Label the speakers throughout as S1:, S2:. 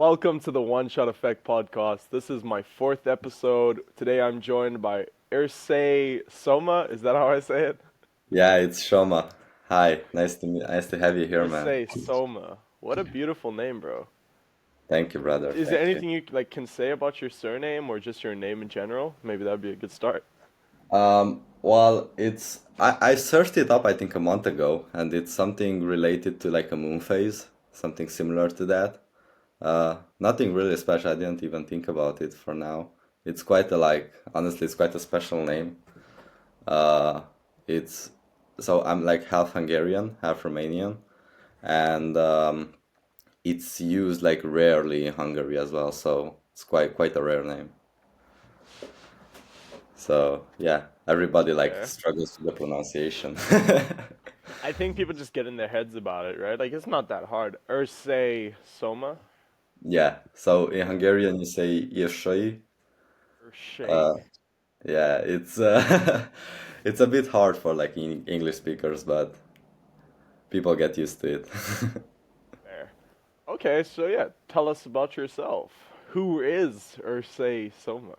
S1: Welcome to the One Shot Effect podcast. This is my fourth episode. Today I'm joined by Irsai Soma. Is that how I say it?
S2: Yeah, it's Shoma. Hi, nice to have you here, man.
S1: Irsai Soma. What a beautiful name, bro.
S2: Thank you, brother.
S1: Is there
S2: Thank you.
S1: anything you can say about your surname or just your name in general? Maybe that'd be a good start.
S2: Well, I searched it up I think a month ago, and it's something related to like a moon phase, something similar to that. Nothing really special. I didn't even think about it for now. It's quite a honestly, it's quite a special name. Uh, it's so I'm like half Hungarian, half Romanian, and it's used like rarely in Hungary as well. So it's quite a rare name. So yeah, everybody like
S1: Fair.
S2: struggles with the pronunciation.
S1: I think people just get in their heads about it, right? Like it's not that hard. Irsai Soma.
S2: Yeah. So in Hungarian you say Irsai.
S1: Irsai.
S2: Uh, yeah, it's it's a bit hard for like English speakers, but people get used to it.
S1: Fair. Okay, so yeah, tell us about yourself. Who is Irsai Soma?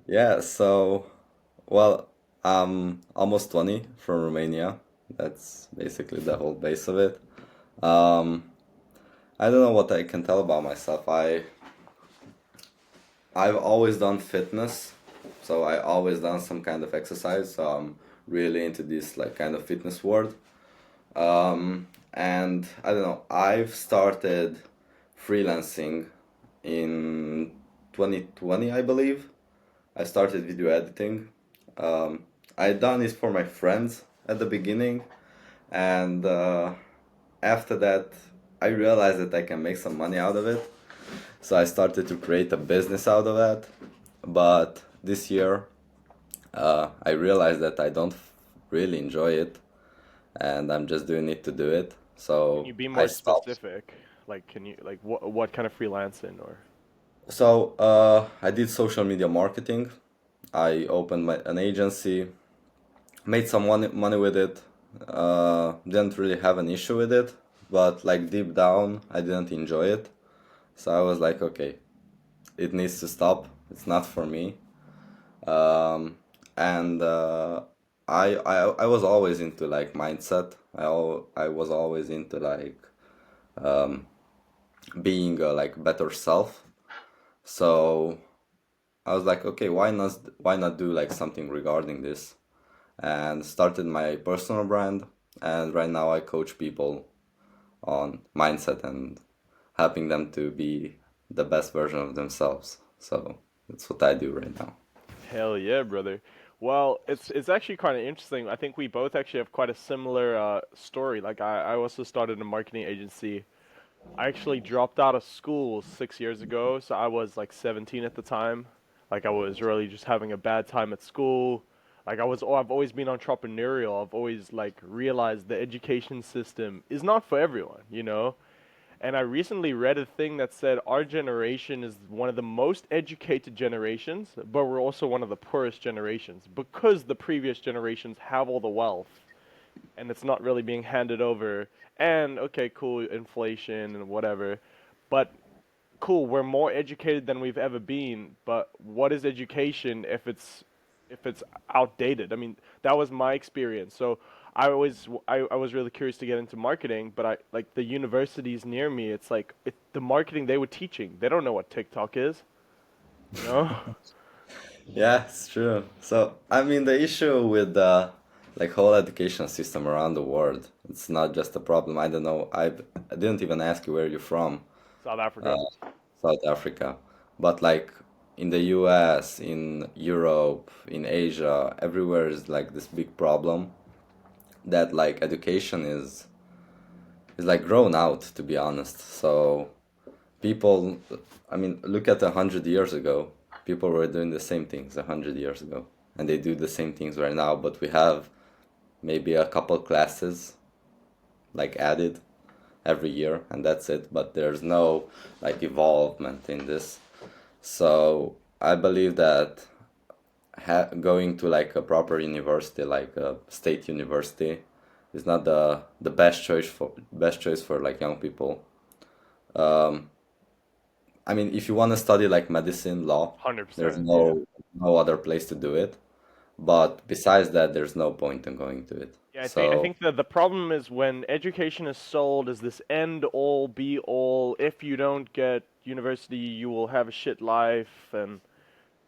S2: Yeah, so well, I'm almost 20 from Romania. That's basically the whole base of it. Um, I don't know what I can tell about myself. I've always done fitness, so I always done some kind of exercise. So I'm really into this like kind of fitness world. And I don't know. I've started freelancing in 2020, I believe. I started video editing. Um, I done it for my friends at the beginning, and after that, I realized that I can make some money out of it. So I started to create a business out of that. But this year, I realized that I don't really enjoy it, and I'm just doing it to do it.
S1: Can
S2: So
S1: you be
S2: I
S1: more
S2: stopped.
S1: specific? Like, can you what kind of freelancing or?
S2: So I did social media marketing. I opened an agency, made some money with it. Didn't really have an issue with it, but like deep down, I didn't enjoy it. So I was like, okay, it needs to stop. It's not for me. Um, and I was always into like mindset. I was always into like being a like better self. So I was like, okay, why not do like something regarding this? And started my personal brand. And right now I coach people on mindset and helping them to be the best version of themselves. So that's what I do right now.
S1: Hell yeah, brother. Well, it's actually kind of interesting. I think we both actually have quite a similar story. Like I also started a marketing agency. I actually dropped out of school 6 years ago, so I was like 17 at the time. Like I was really just having a bad time at school. I've always been entrepreneurial. I've always like realized the education system is not for everyone, you know? And I recently read a thing that said our generation is one of the most educated generations, but we're also one of the poorest generations because the previous generations have all the wealth and it's not really being handed over. And okay, cool, inflation and whatever. But cool, we're more educated than we've ever been, but what is education if it's outdated? I mean, that was my experience. So I was really curious to get into marketing, but I like the universities near me, it's like the marketing they were teaching. They don't know what TikTok is, you know?
S2: Yeah, it's true. So, I mean, the issue with the like whole education system around the world, it's not just a problem. I don't know. I didn't even ask you where you're from,
S1: South
S2: uh,
S1: Africa.
S2: South Africa, but like in the US, in Europe, in Asia, everywhere is like this big problem that like education is like grown out, to be honest. So people, I mean, look at 100 years ago. People were doing the same things 100 years ago, and they do the same things right now. But we have maybe a couple classes like added every year, and that's it. But there's no like evolvement in this. So I believe that going to like a proper university, like a state university, is not the best choice for like young people. I mean, if you want to study like medicine, law, there's
S1: 100%, yeah.
S2: no other place to do it. But besides that, there's no point in going to it.
S1: Yeah, I
S2: So
S1: think that the problem is when education is sold as this end all be all. If you don't get university, you will have a shit life, and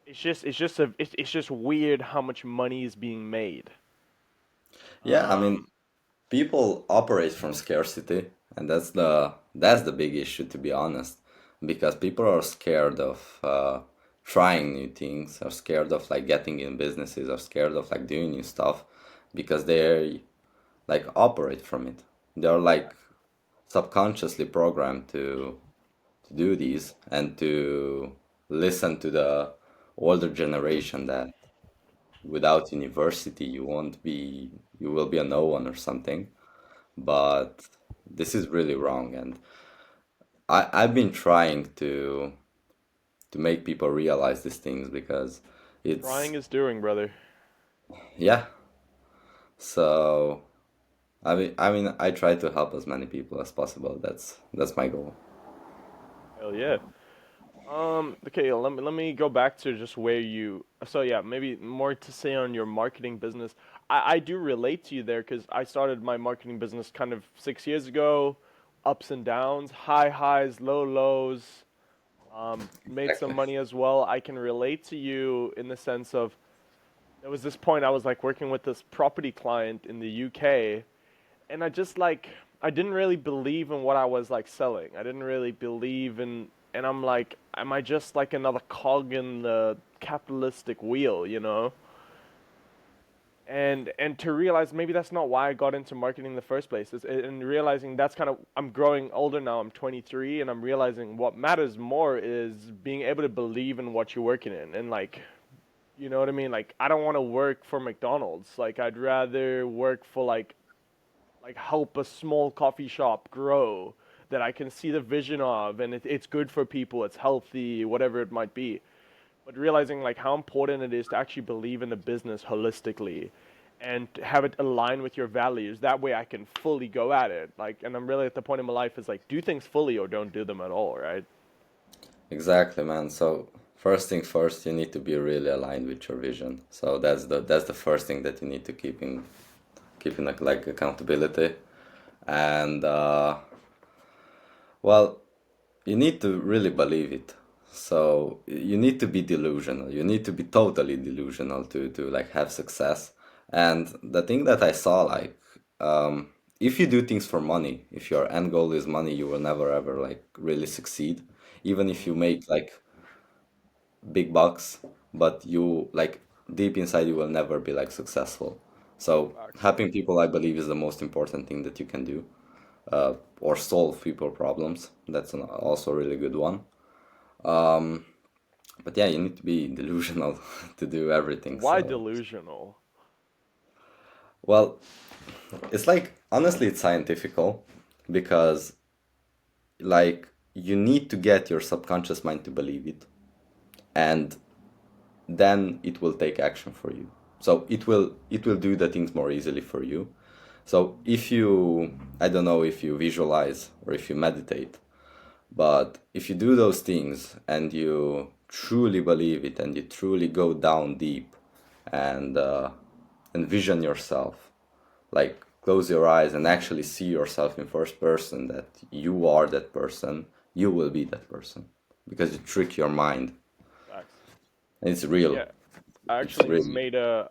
S1: it's just weird how much money is being made.
S2: yeah, I
S1: Um,
S2: mean, people operate from scarcity, and that's the big issue, to be honest, because people are scared of trying new things, are scared of like getting in businesses, are scared of like doing new stuff, because they like operate from it. They're like subconsciously programmed to do these and to listen to the older generation that without university you will be a no one or something. But this is really wrong, and I've been trying to make people realize these things because it's
S1: trying is doing, brother.
S2: yeah. So I mean I try to help as many people as possible. That's my goal.
S1: Hell yeah. Okay, let me go back to just where you. So yeah, maybe more to say on your marketing business. I do relate to you there because I started my marketing business kind of 6 years ago, ups and downs, high highs, low lows. Made some
S2: Exactly.
S1: money as well. I can relate to you in the sense of there was this point I was like working with this property client in the UK, and I didn't really believe in what I was like selling. I didn't really believe in, and I'm like, am I just like another cog in the capitalistic wheel, you know? And to realize maybe that's not why I got into marketing in the first place. And realizing that's kind of I'm growing older now. I'm 23, and I'm realizing what matters more is being able to believe in what you're working in, and like, you know what I mean? Like, I don't want to work for McDonald's. Like, I'd rather work for like help a small coffee shop grow that I can see the vision of, and it's good for people, it's healthy, whatever it might be. But realizing like how important it is to actually believe in the business holistically and to have it align with your values. That way I can fully go at it. Like, and I'm really at the point in my life is like do things fully or don't do them at all, right?
S2: Exactly, man. So first thing first, you need to be really aligned with your vision. So that's the first thing that you need to keep in like accountability. And well, you need to really believe it. So you need to be delusional. You need to be totally delusional to like have success. And the thing that I saw, like, if you do things for money, if your end goal is money, you will never ever like really succeed. Even if you
S1: Mm,
S2: make like big bucks, but you like deep inside you will never be like successful. So
S1: facts.
S2: helping people, I believe, is the most important thing that you can do, or solve people problems. That's also a really good one. But yeah, you need to be delusional to do everything.
S1: Why
S2: So,
S1: delusional?
S2: well, it's like honestly, it's scientifical because like you need to get your subconscious mind to believe it, and then it will take action for you. So it will do the things more easily for you. So if you, I don't know if you visualize or if you meditate, but if you do those things and you truly believe it and you truly go down deep and envision yourself, like close your eyes and actually see yourself in first person that you are that person, you will be that person because you trick your mind.
S1: Facts.
S2: And it's real.
S1: Yeah, I
S2: It's
S1: actually
S2: really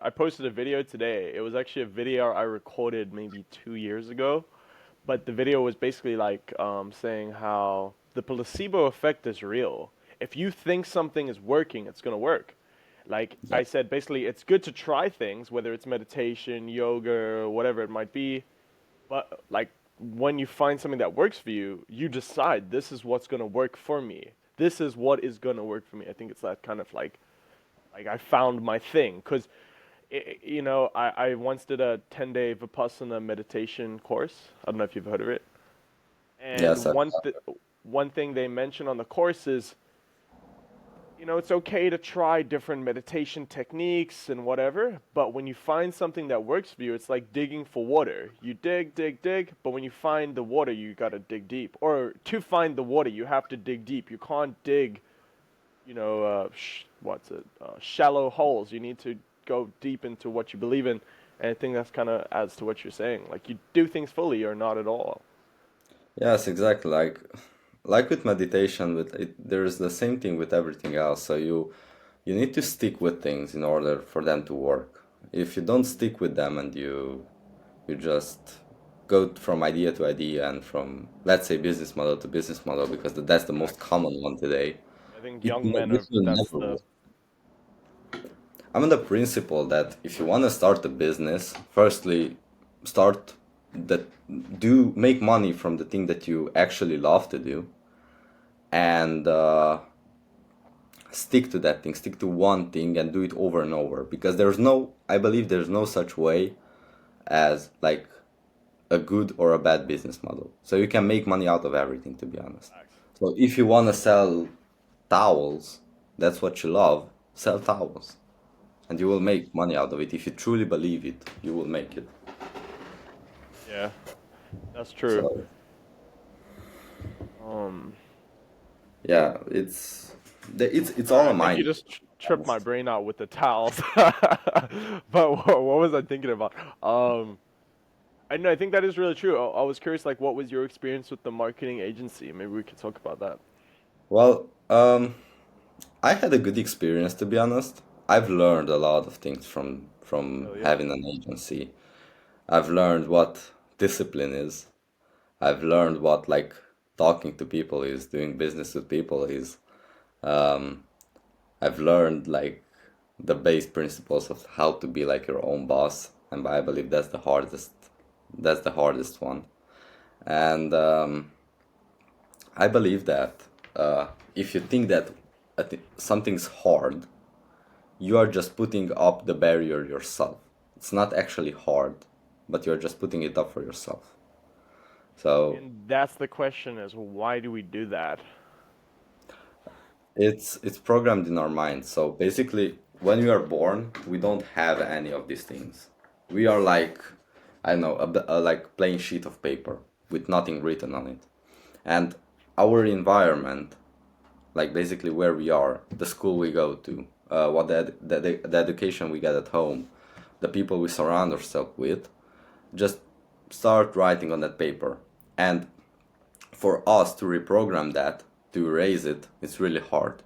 S1: I posted a video today. It was actually a video I recorded maybe 2 years ago, but the video was basically like saying how the placebo effect is real. If you think something is working, it's gonna work. Like
S2: yeah.
S1: I said, basically, it's good to try things, whether it's meditation, yoga, whatever it might be. But like when you find something that works for you, you decide this is what's gonna work for me. This is what is gonna work for me. I think it's that kind of like I found my thing because I once did a 10-day Vipassana meditation course. I don't know if you've heard of it. And
S2: Yes, I,
S1: one thing they mention on the course is it's okay to try different meditation techniques and whatever, but when you find something that works for you, it's like digging for water. You dig, dig, dig, but when you find the water, you gotta dig deep. Or to find the water, you have to dig deep. You can't dig, shallow holes. You need to go deep into what you believe in. And I think that's kind of adds to what you're saying. Like you do things fully or not at all.
S2: Yes, exactly. Like with meditation, with it, there's the same thing with everything else. So you need to stick with things in order for them to work. If you don't stick with them and you just go from idea to idea and from, let's say, business model to business model, because that's the most
S1: Facts.
S2: common one today,
S1: I think young men
S2: this
S1: are,
S2: will
S1: that's
S2: never
S1: the,
S2: work. I'm on the principle that if you want to start a business, firstly, start that do make money from the thing that you actually love to do, and stick to that thing, stick to one thing, and do it over and over. Because I believe there's no such way as like a good or a bad business model. So you can make money out of everything, to be honest.
S1: facts.
S2: So if you want to sell towels, that's what you love, sell towels. And you will make money out of it. If you truly believe it, you will make it.
S1: Yeah, that's true.
S2: So
S1: Um,
S2: yeah, it's
S1: Sorry,
S2: all a
S1: I think you
S2: mind.
S1: just tripped my brain out with the towels. But what was I thinking about? I know, I think that is really true. I was curious, like, what was your experience with the marketing agency? Maybe we could talk about that.
S2: Well, I had a good experience, to be honest. I've learned a lot of things from
S1: Oh yeah.
S2: having an agency. I've learned what discipline is. I've learned what like talking to people is, doing business with people is. Um, I've learned like the base principles of how to be like your own boss, and I believe that's the hardest. That's the hardest one. And I believe that if you think that something's hard, you are just putting up the barrier yourself. It's not actually hard, but you're just putting it up for yourself. So
S1: And that's the question is why do we do that?
S2: it's programmed in our minds. So basically, when we are born, we don't have any of these things. We are like, I don't know, a like plain sheet of paper with nothing written on it. And our environment, like basically where we are, the school we go to, what the education we get at home, the people we surround ourselves with, just start writing on that paper. And for us to reprogram that, to erase it, it's really hard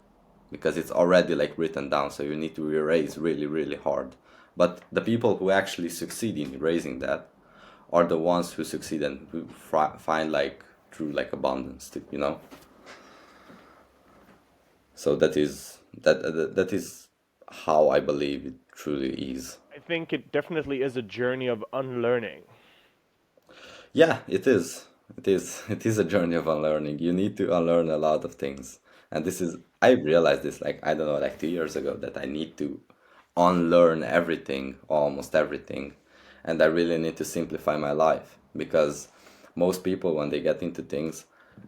S2: because it's already like written down. So you need to erase really, really hard. But the people who actually succeed in erasing that are the ones who succeed and who find like true like abundance, So that is how I believe it truly is.
S1: I think it definitely is a journey of unlearning.
S2: Yeah, it is. It is. It is a journey of unlearning. You need to unlearn a lot of things. And I realized this like, I don't know, like 2 years ago that I need to unlearn everything, almost everything. And I really need to simplify my life because most people, when they get into things,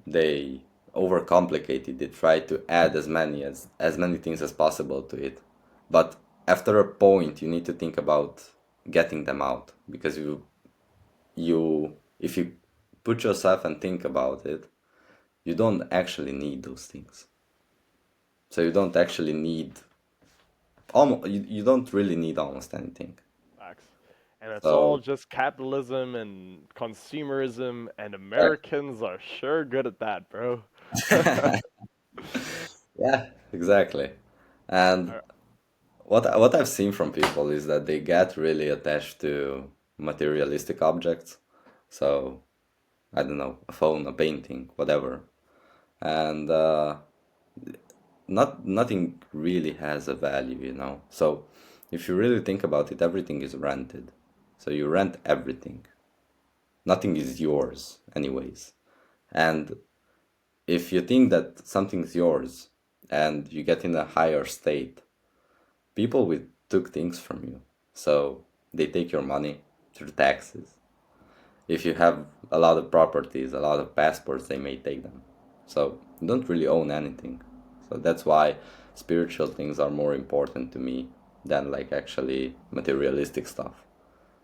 S2: they overcomplicate it. They try to add as many things as possible to it. But after a point, you need to think about getting them out because if you put yourself and think about it, you don't actually need those things. So you don't actually need almost you don't really need almost anything.
S1: Facts. And it's all
S2: So
S1: just capitalism and consumerism, and
S2: uh,
S1: Americans are sure good at that, bro.
S2: yeah, exactly. And
S1: I-
S2: what I've seen from people is that they get really attached to materialistic objects. So I don't know, a phone, a painting, whatever. And nothing really has a value. So if you really think about it, everything is rented. So you rent everything. Nothing is yours anyways. And if you think that something's yours and you get in a higher state, people will took things from you. So they take your money through taxes. If you have a lot of properties, a lot of passports, they may take them. So you don't really own anything. So that's why spiritual things are more important to me than like actually materialistic stuff.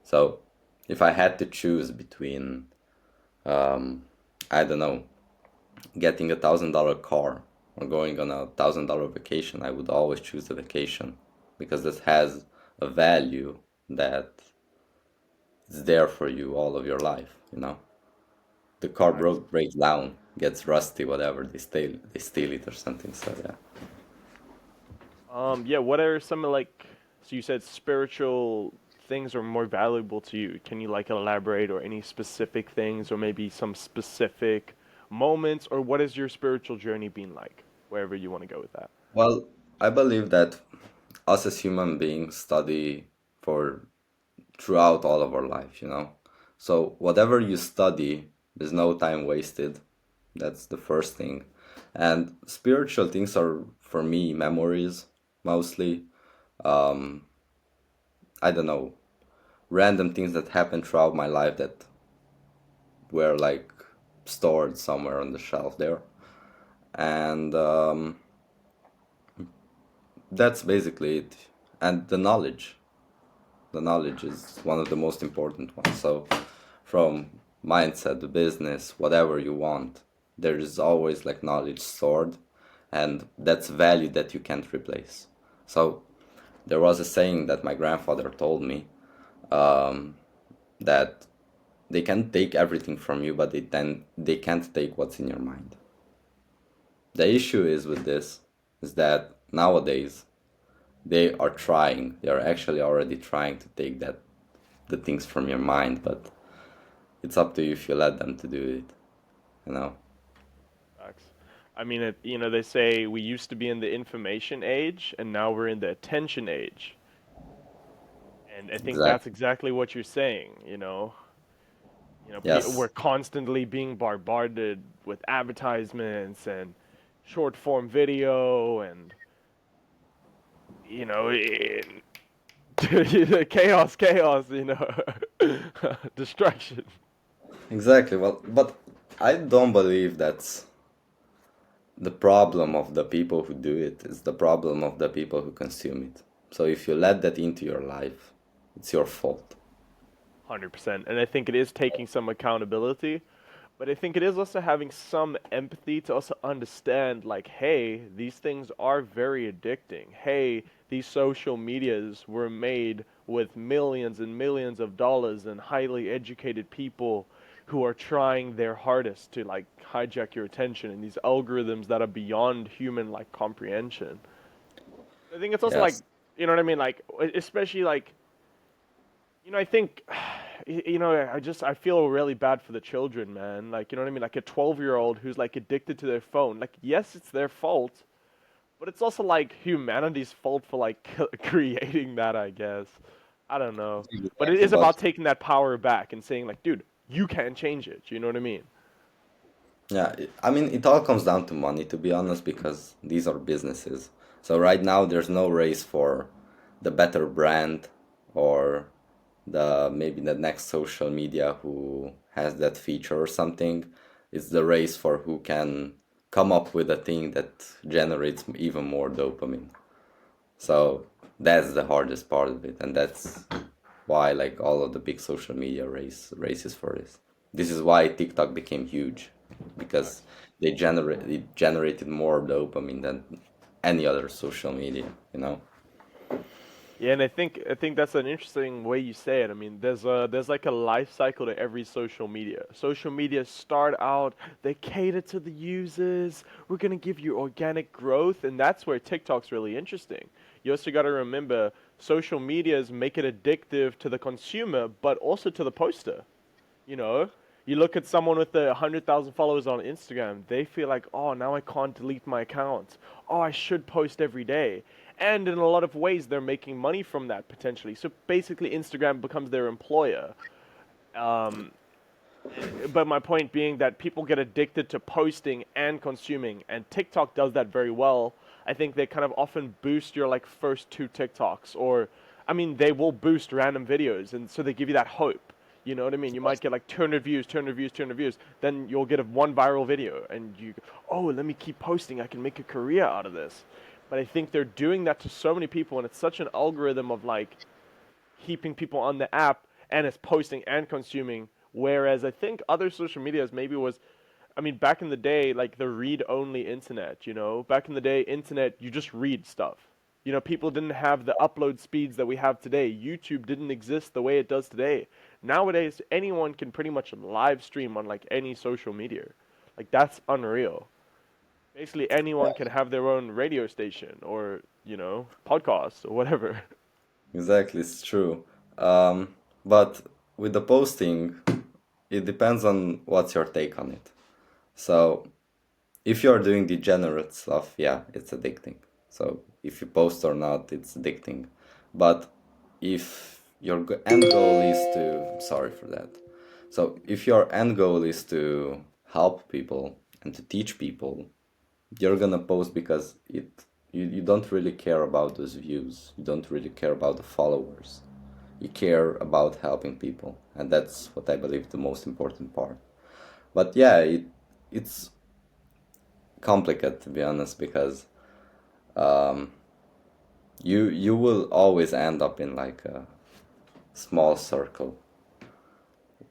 S2: So if I had to choose between, I don't know, getting $1,000 car or going on $1,000 vacation, I would always choose the vacation because this has a value that is there for you all of your life, you know. The car
S1: Facts.
S2: breaks down, gets rusty, whatever, they steal it or something. So yeah.
S1: Yeah, what are some of like, so you said spiritual things are more valuable to you. Can you like elaborate or any specific things or maybe some specific moments or what has your spiritual journey been like? Wherever you want to go with that.
S2: Well, I believe that us as human beings study for throughout all of our life, you know. So whatever you study, there's no time wasted. That's the first thing. And spiritual things are for me memories mostly. Um, I don't know, random things that happened throughout my life that were like stored somewhere on the shelf there. And that's basically it. And the knowledge is one of the most important ones. So from mindset to business, whatever you want, there is always like knowledge stored, and that's value that you can't replace. So there was a saying that my grandfather told me, that they can take everything from you, but they can't take what's in your mind. The issue is with this is that nowadays they are actually already trying to take the things from your mind, but it's up to you if you let them to do it, you know.
S1: Facts. I mean, they say we used to be in the information age and now we're in the attention age. And I think that's
S2: Exactly.
S1: exactly what you're saying, we're
S2: Yes.
S1: constantly being bombarded with advertisements and short form video and you know it, chaos, chaos, destruction.
S2: Exactly. Well, but I don't believe that's the problem of the people who do it. It's the problem of the people who consume it. So if you let that into your life, it's your fault.
S1: 100%. And I think it is taking some accountability, but I think it is also having some empathy to also understand, like, hey, these things are very addicting. Hey, these social medias were made with millions and millions of dollars and highly educated people who are trying their hardest to like hijack your attention and these algorithms that are beyond human like comprehension. I think it's also like,
S2: Yes.
S1: you know what I mean? Like, especially like I think, I feel really bad for the children, man. Like, you know what I mean? Like a 12-year-old who's like addicted to their phone. Like, yes, it's their fault, but it's also like humanity's fault for like creating that, I guess. I don't know. But it
S2: Exactly.
S1: is
S2: But
S1: about taking that power back and saying like, dude, you can't change it. You know what I mean?
S2: yeah, I mean, it all comes down to money, to be honest, because these are businesses. So right now, there's no race for the better brand or the maybe the next social media who has that feature or something. It's the race for who can come up with a thing that generates even more dopamine. So that's the hardest part of it, and that's why like all of the big social media races for this. This is why TikTok became huge because
S1: Facts.
S2: it generated more dopamine than any other social media, you know?
S1: Yeah, and I think that's an interesting way you say it. I mean, there's like a life cycle to every social media. Social media start out, they cater to the users. We're gonna give you organic growth, and that's where TikTok's really interesting. You also got to remember, social medias make it addictive to the consumer, but also to the poster. You know, you look at someone with 100,000 followers on Instagram, they feel like, oh, now I can't delete my account. Oh, I should post every day. And in a lot of ways, they're making money from that potentially. So basically, Instagram becomes their employer. Um, but my point being that people get addicted to posting and consuming, and TikTok does that very well. I think they kind of often boost your like first two TikToks, or I mean, they will boost random videos, and so they give you that hope. You know what I mean? You might get like 200 views, 200 views, 200 views. Then you'll get a one viral video, and you, oh, let me keep posting. I can make a career out of this. But I think they're doing that to so many people, and it's such an algorithm of like keeping people on the app, and it's posting and consuming. Whereas I think other social medias maybe was, I mean, back in the day, like the read only internet, you know, back in the day, internet, you just read stuff. You know, people didn't have the upload speeds that we have today. YouTube didn't exist the way it does today. Nowadays, anyone can pretty much live stream on like any social media. Like that's unreal. Basically, anyone can have their own radio station or, you know, podcast or whatever.
S2: Exactly, it's true. But with the posting, it depends on what's your take on it. So if you're doing degenerate stuff, yeah, it's addicting. So if you post or not, it's addicting. But if your end goal is to, sorry for that. So if your end goal is to help people and to teach people, you're gonna post because you don't really care about those views. You don't really care about the followers. You care about helping people, and that's what I believe the most important part. But yeah, it's complicated to be honest because um, you will always end up in like a small circle,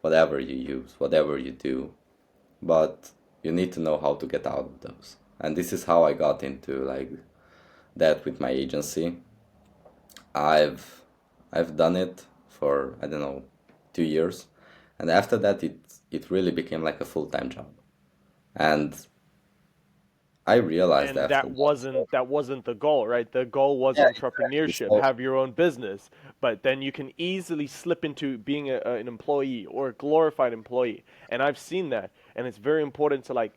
S2: whatever you use, whatever you do, but you need to know how to get out of those. And this is how I got into like that with my agency. I've I've done it for I don't know 2 years, and after that it really became like a full-time job. And I realized
S1: And
S2: after that,
S1: that wasn't the goal, right? The goal was
S2: yeah, exactly.
S1: entrepreneurship,
S2: So
S1: have your own business, but then you can easily slip into being an employee or a glorified employee. And I've seen that, and it's very important to like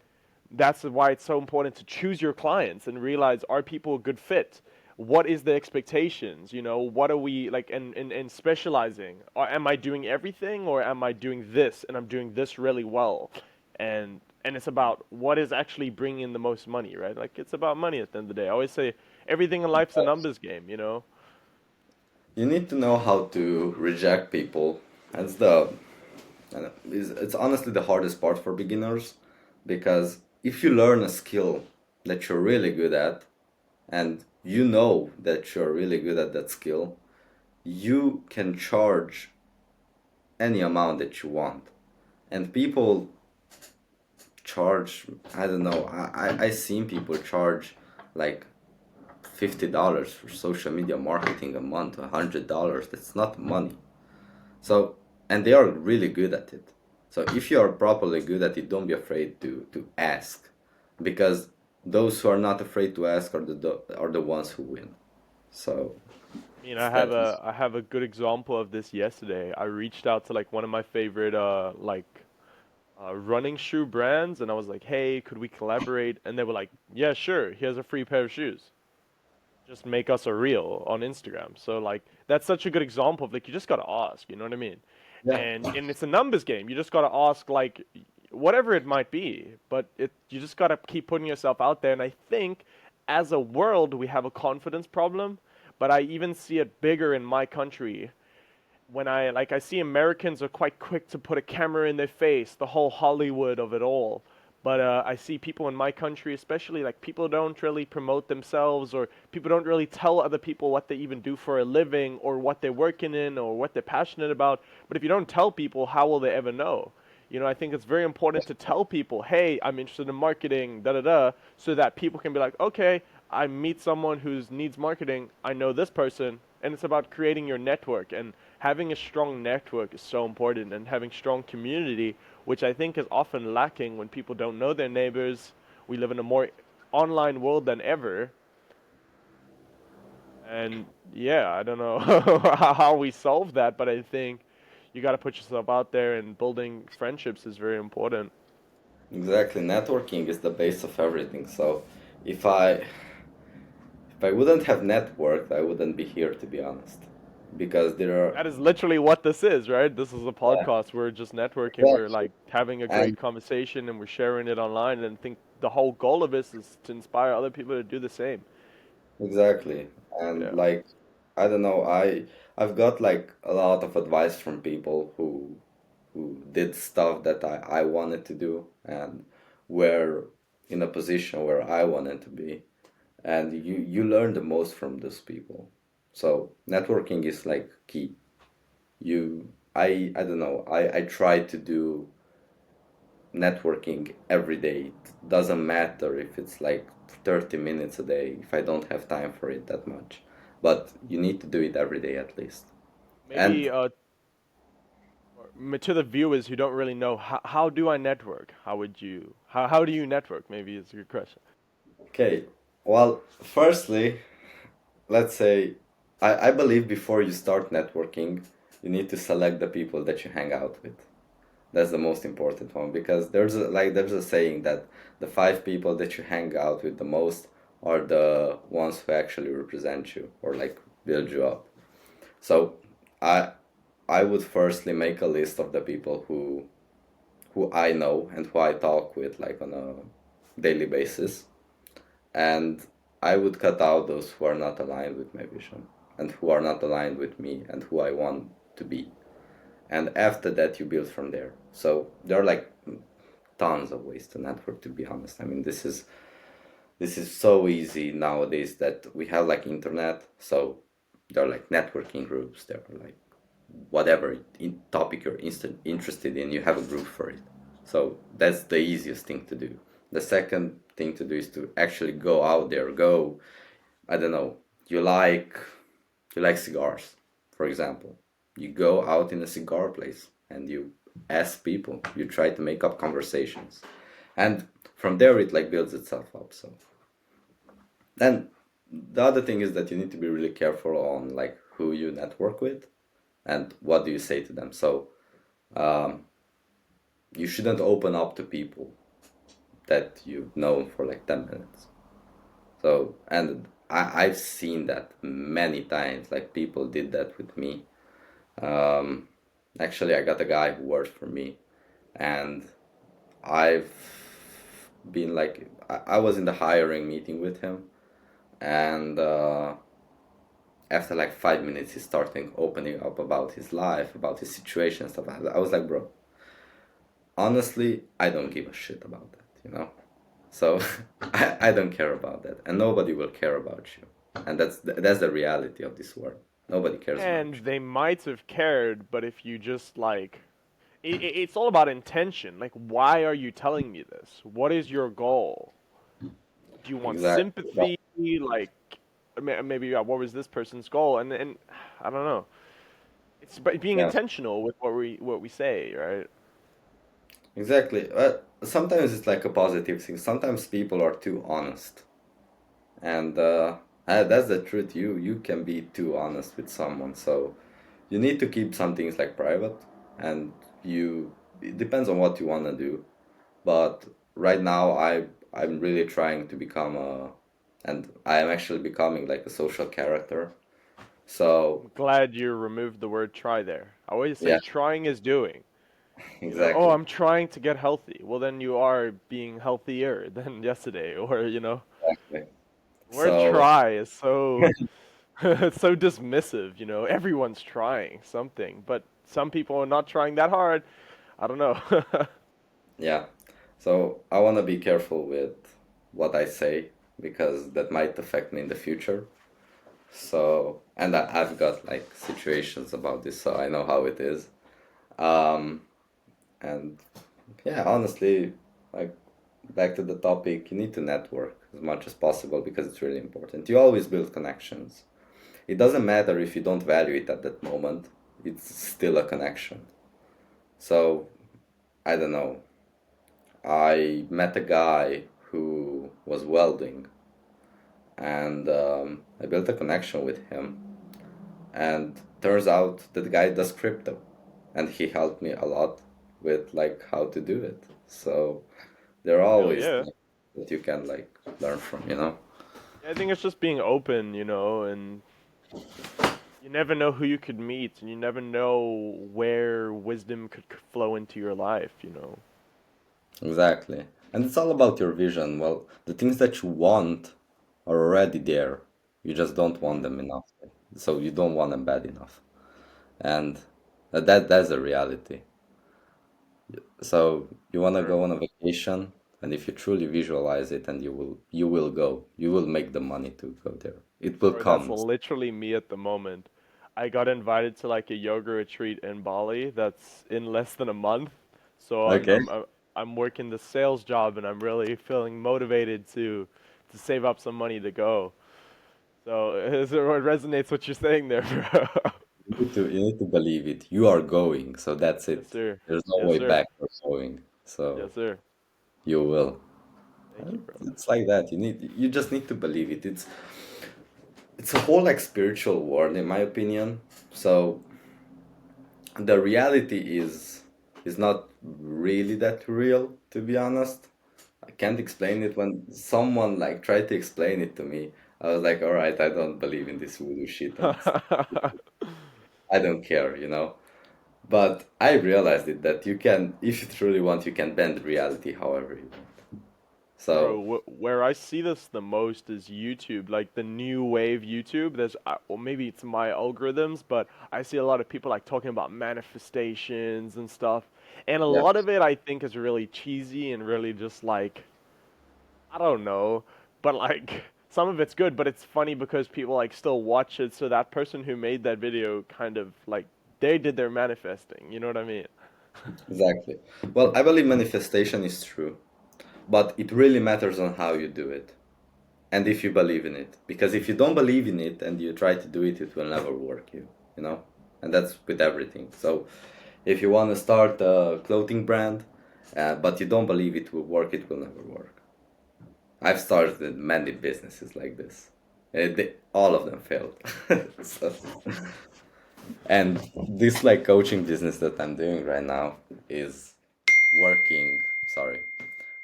S1: that's why it's so important to choose your clients and realize, are people a good fit? What is the expectations? You know, what are we like, and specializing, or am I doing everything, or am I doing this and I'm doing this really well? And it's about what is actually bringing in the most money, right? Like it's about money at the end of the day. I always say everything in life's a numbers game, you know.
S2: you need to know how to reject people. That's the it's honestly the hardest part for beginners because if you learn a skill that you're really good at and you know that you're really good at that skill, you can charge any amount that you want. And people charge, I don't know, I seen people charge like $50 for social media marketing a month, $100. That's not money. So, and they are really good at it. So if you are properly good at it, don't be afraid to ask, because those who are not afraid to ask are the ones who win. So
S1: I mean,
S2: that is
S1: I have a good example of this yesterday. I reached out to like one of my favorite running shoe brands, and I was like, "Hey, could we collaborate?" And they were like, "Yeah, sure. Here's a free pair of shoes. Just make us a reel on Instagram." So like that's such a good example of like you just gotta ask, you know what I mean?
S2: yeah,
S1: And it's a numbers game. You just gotta ask like whatever it might be, but it you just gotta keep putting yourself out there. And I think as a world we have a confidence problem, but I even see it bigger in my country when I see Americans are quite quick to put a camera in their face, the whole Hollywood of it all. But I see people in my country, especially like people don't really promote themselves, or people don't really tell other people what they even do for a living, or what they're working in, or what they're passionate about. But if you don't tell people, how will they ever know? You know, I think it's very important to tell people, hey, I'm interested in marketing, da da da, so that people can be like, okay, I meet someone who needs marketing, I know this person, and it's about creating your network. And having a strong network is so important, and having strong community, which I think is often lacking when people don't know their neighbors. We live in a more online world than ever. And yeah, I don't know how we solve that, but I think you got to put yourself out there, and building friendships is very important.
S2: exactly. Networking is the base of everything. So if I wouldn't have networked, I wouldn't be here to be honest, because there are
S1: That is literally what this is, right? This is a
S2: yeah,
S1: podcast. We're just networking. We're
S2: exactly.
S1: like having a
S2: And
S1: great conversation, and we're sharing it online. And I think the whole goal of this is to inspire other people to do the same.
S2: exactly. And
S1: Yeah.
S2: like I don't know, I've got like a lot of advice from people who who did stuff that I wanted to do and were in a position where I wanted to be. And you learn the most from those people. So networking is like key. I don't know, I try to do networking every day. It doesn't matter if it's like 30 minutes a day, if I don't have time for it that much. But you need to do it every day at least. And
S1: Maybe to the viewers who don't really know, how do I network? How do you network? Maybe is a good question.
S2: okay, well, firstly, let's say I believe before you start networking, you need to select the people that you hang out with. That's the most important one because there's a saying that the five people that you hang out with the most are the ones who actually represent you or like build you up. So I I would firstly make a list of the people who I know and who I talk with like on a daily basis, and I would cut out those who are not aligned with my vision and who are not aligned with me and who I want to be. And after that you build from there. So there are like tons of ways to network, to be honest. I mean, this is so easy nowadays that we have like internet. So there are like networking groups, there are like whatever topic you're interested in, you have a group for it. So that's the easiest thing to do. The second thing to do is to actually go out there, go, I don't know, you like you like cigars, for example. You go out in a cigar place and you ask people, you try to make up conversations. And from there it like builds itself up. So then the other thing is that you need to be really careful on like who you network with and what do you say to them. So um, you shouldn't open up to people that you've known for like 10 minutes. So, and I've seen that many times, like people did that with me. Um, Actually, I got a guy who worked for me, and I've been like, I was in the hiring meeting with him, and after like 5 minutes, he started opening up about his life, about his situation, and stuff. I was like, bro, honestly, I don't give a shit about that, you know? So I don't care about that, and nobody will care about you. And that's the reality of this world. Nobody cares about
S1: And they might have cared, but if you just like, it's all about intention. Like, why are you telling me this? What is your goal? Do you
S2: you.
S1: want
S2: Exactly. Well,
S1: sympathy? Like, maybe what was this person's goal? And I don't know. It's but being
S2: yeah,
S1: intentional with what we say, right?
S2: exactly. Sometimes it's like a positive thing. Sometimes people are too honest, and that's the truth. You can be too honest with someone, so you need to keep some things like private, and you it depends on what you want to do. But right now, I'm really trying to become and I am actually becoming like a social character. So
S1: I'm glad you removed the word try there. I always say
S2: yeah,
S1: trying is doing. Oh,
S2: exactly,
S1: I'm trying to get healthy. Well, then you are being healthier than yesterday, or.
S2: exactly.
S1: The word
S2: So
S1: try is so it's so dismissive. Everyone's trying something, but some people are not trying that hard. I don't know.
S2: yeah, so I want to be careful with what I say because that might affect me in the future. So and I've got like situations about this, so I know how it is. Um, and yeah, honestly, like back to the topic, you need to network as much as possible because it's really important. You always build connections. It doesn't matter if you don't value it at that moment, it's still a connection. So, I don't know. I met a guy who was welding and I built a connection with him. And turns out that guy does crypto and he helped me a lot with like how to do it. So, there are
S1: Hell
S2: always
S1: yeah.
S2: things that you can like learn from.
S1: Yeah, I think it's just being open, and you never know who you could meet, and you never know where wisdom could flow into your life.
S2: Exactly. And it's all about your vision. Well, the things that you want are already there. You just don't want them enough. So you don't want them bad enough. And that's the reality. So you want to
S1: Sure.
S2: go on a vacation, and if you truly visualize it, and you will go, you will make the money to go there. It will
S1: Bro, that's
S2: come.
S1: literally me at the moment. I got invited to like a yoga retreat in Bali that's in less than a month. So
S2: Okay.
S1: I'm working the sales job and I'm really feeling motivated to save up some money to go. So it resonates what you're saying there, bro.
S2: You need to believe it. You are going, so that's
S1: Yes,
S2: it.
S1: sir.
S2: There's no
S1: Yes,
S2: way
S1: sir.
S2: back for going. So
S1: Yes, sir.
S2: you will.
S1: Thank you, bro.
S2: It's like that. You just need to believe it. It's a whole like spiritual world in my opinion. So the reality is not really that real, to be honest. I can't explain it. When someone like tried to explain it to me, I was like, all right, I don't believe in this voodoo shit and I don't care. But I realized it that you can, if you truly want, you can bend reality however you want.
S1: Bro,
S2: So
S1: where I see this the most is YouTube, like the new wave YouTube. Well, maybe it's my algorithms, but I see a lot of people like talking about manifestations and stuff. And a
S2: yeah,
S1: lot of it I think is really cheesy and really just like, I don't know, but like some of it's good, but it's funny because people like still watch it. So that person who made that video kind of like they did their manifesting, you know what I mean?
S2: exactly. Well, I believe manifestation is true, but it really matters on how you do it and if you believe in it. Because if you don't believe in it and you try to do it, it will never work you know? And that's with everything. So if you want to start a clothing brand, but you don't believe it will work, it will never work. I've started many businesses like this. All of them failed. So, and this like coaching business that I'm doing right now is working, sorry,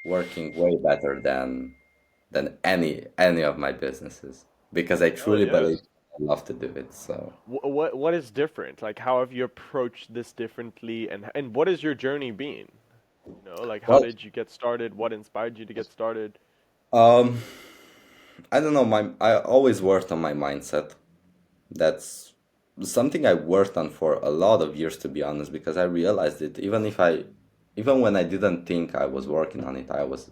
S2: working way better than any of my businesses because I
S1: Hell
S2: truly
S1: yeah.
S2: believe I love to do it. So,
S1: What is different? Like, how have you approached this differently, and what has your journey been? You know, like how
S2: well,
S1: did you get started? What inspired you to get started?
S2: um, I don't know. I always worked on my mindset. That's something I worked on for a lot of years, to be honest, because I realized it. Even when I didn't think I was working on it, I was.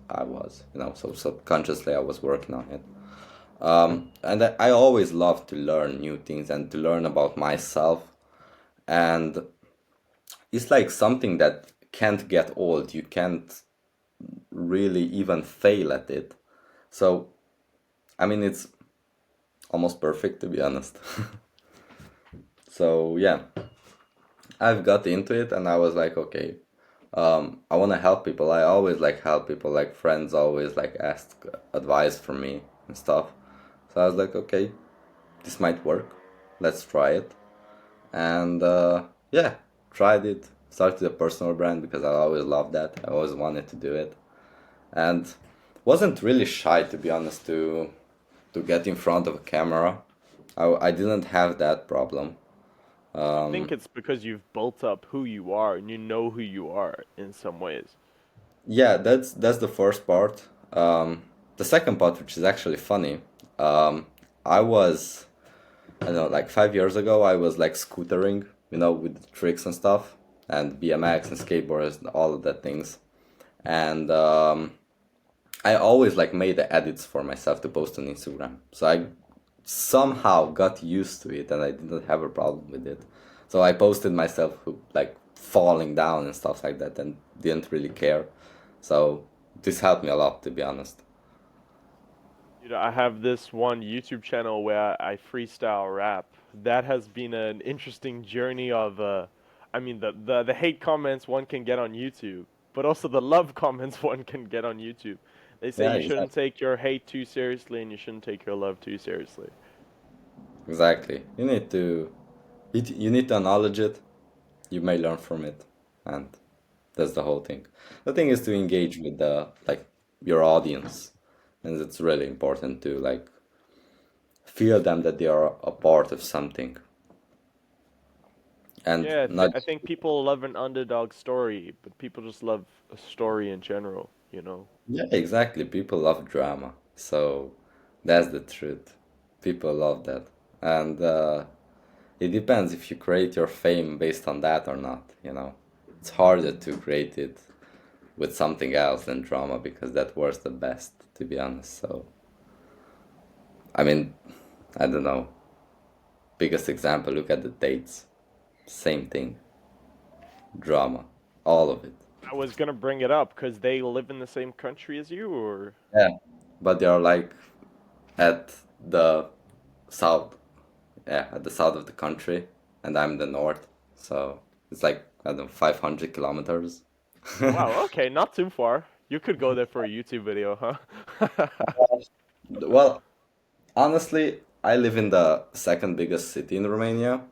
S2: So subconsciously I was working on it. And I always love to learn new things and to learn about myself. And it's like something that can't get old. You can't really even fail at it. So, I mean, it's almost perfect, to be honest. So, yeah, I've got into it and I was like, okay, I want to help people. I always like help people, like friends always like ask advice from me and stuff. So I was like, okay, this might work. Let's try it. And yeah, tried it. Started a personal brand because I always loved that. I always wanted to do it, and wasn't really shy, to be honest, to get in front of a camera. I didn't have that problem.
S1: I think it's because you've built up who you are and you know who you are in some ways.
S2: Yeah, that's the first part. The second part, which is actually funny, I was, I don't know, like 5 years ago, I was like scootering, with tricks and stuff, and BMX and skateboards and all of that things. And I always like made the edits for myself to post on Instagram. So I somehow got used to it and I didn't have a problem with it. So I posted myself like falling down and stuff like that and didn't really care. So this helped me a lot, to be honest.
S1: You know, I have this one YouTube channel where I freestyle rap. That has been an interesting journey of I mean the hate comments one can get on YouTube, but also the love comments one can get on YouTube. They say
S2: Yeah,
S1: you shouldn't
S2: exactly.
S1: take your hate too seriously and you shouldn't take your love too seriously.
S2: Exactly. You need to acknowledge it. You may learn from it, and that's the whole thing. The thing is to engage with the like your audience, and it's really important to like feel them that they are a part of something and
S1: Yeah,
S2: not.
S1: I think people love an underdog story, but people just love a story in general, you know?
S2: Yeah, exactly. People love drama, so that's the truth. People love that, and it depends if you create your fame based on that or not. It's harder to create it with something else than drama because that works the best, to be honest. So, I mean, I don't know. Biggest example, look at the dates. Same thing. Drama. All of it.
S1: I was gonna bring it up because they live in the same country as you, or
S2: Yeah. But they are like at the south, yeah, at the south of the country, and I'm the north. So it's like, I don't know, 500 kilometers.
S1: wow, okay, not too far. You could go there for a YouTube video, huh?
S2: Well, honestly, I live in the second biggest city in Romania,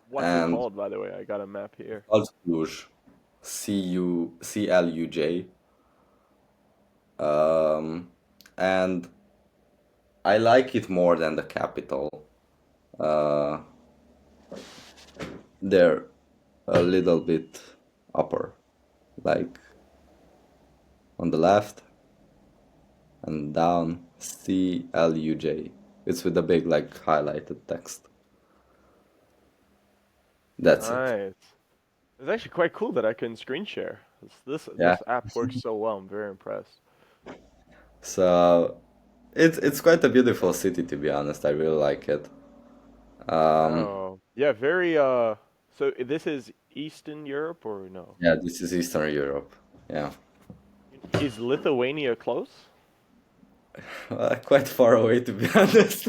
S1: What's it
S2: and
S1: called, by the way? I got a map here.
S2: called Cluj. Cluj. Um, and I like it more than the capital. Uh, they're a little bit upper, like on the left and down. Cluj. It's with a big like highlighted text. That's it.
S1: Nice. It's actually quite cool that I can screen share.
S2: Yeah.
S1: This app works so well. I'm very impressed.
S2: So it's quite a beautiful city to be honest. I really like it. Um,
S1: Oh, yeah, very so this is Eastern Europe or no?
S2: yeah, this is Eastern Europe. Yeah.
S1: Is Lithuania close?
S2: Quite far away to be honest.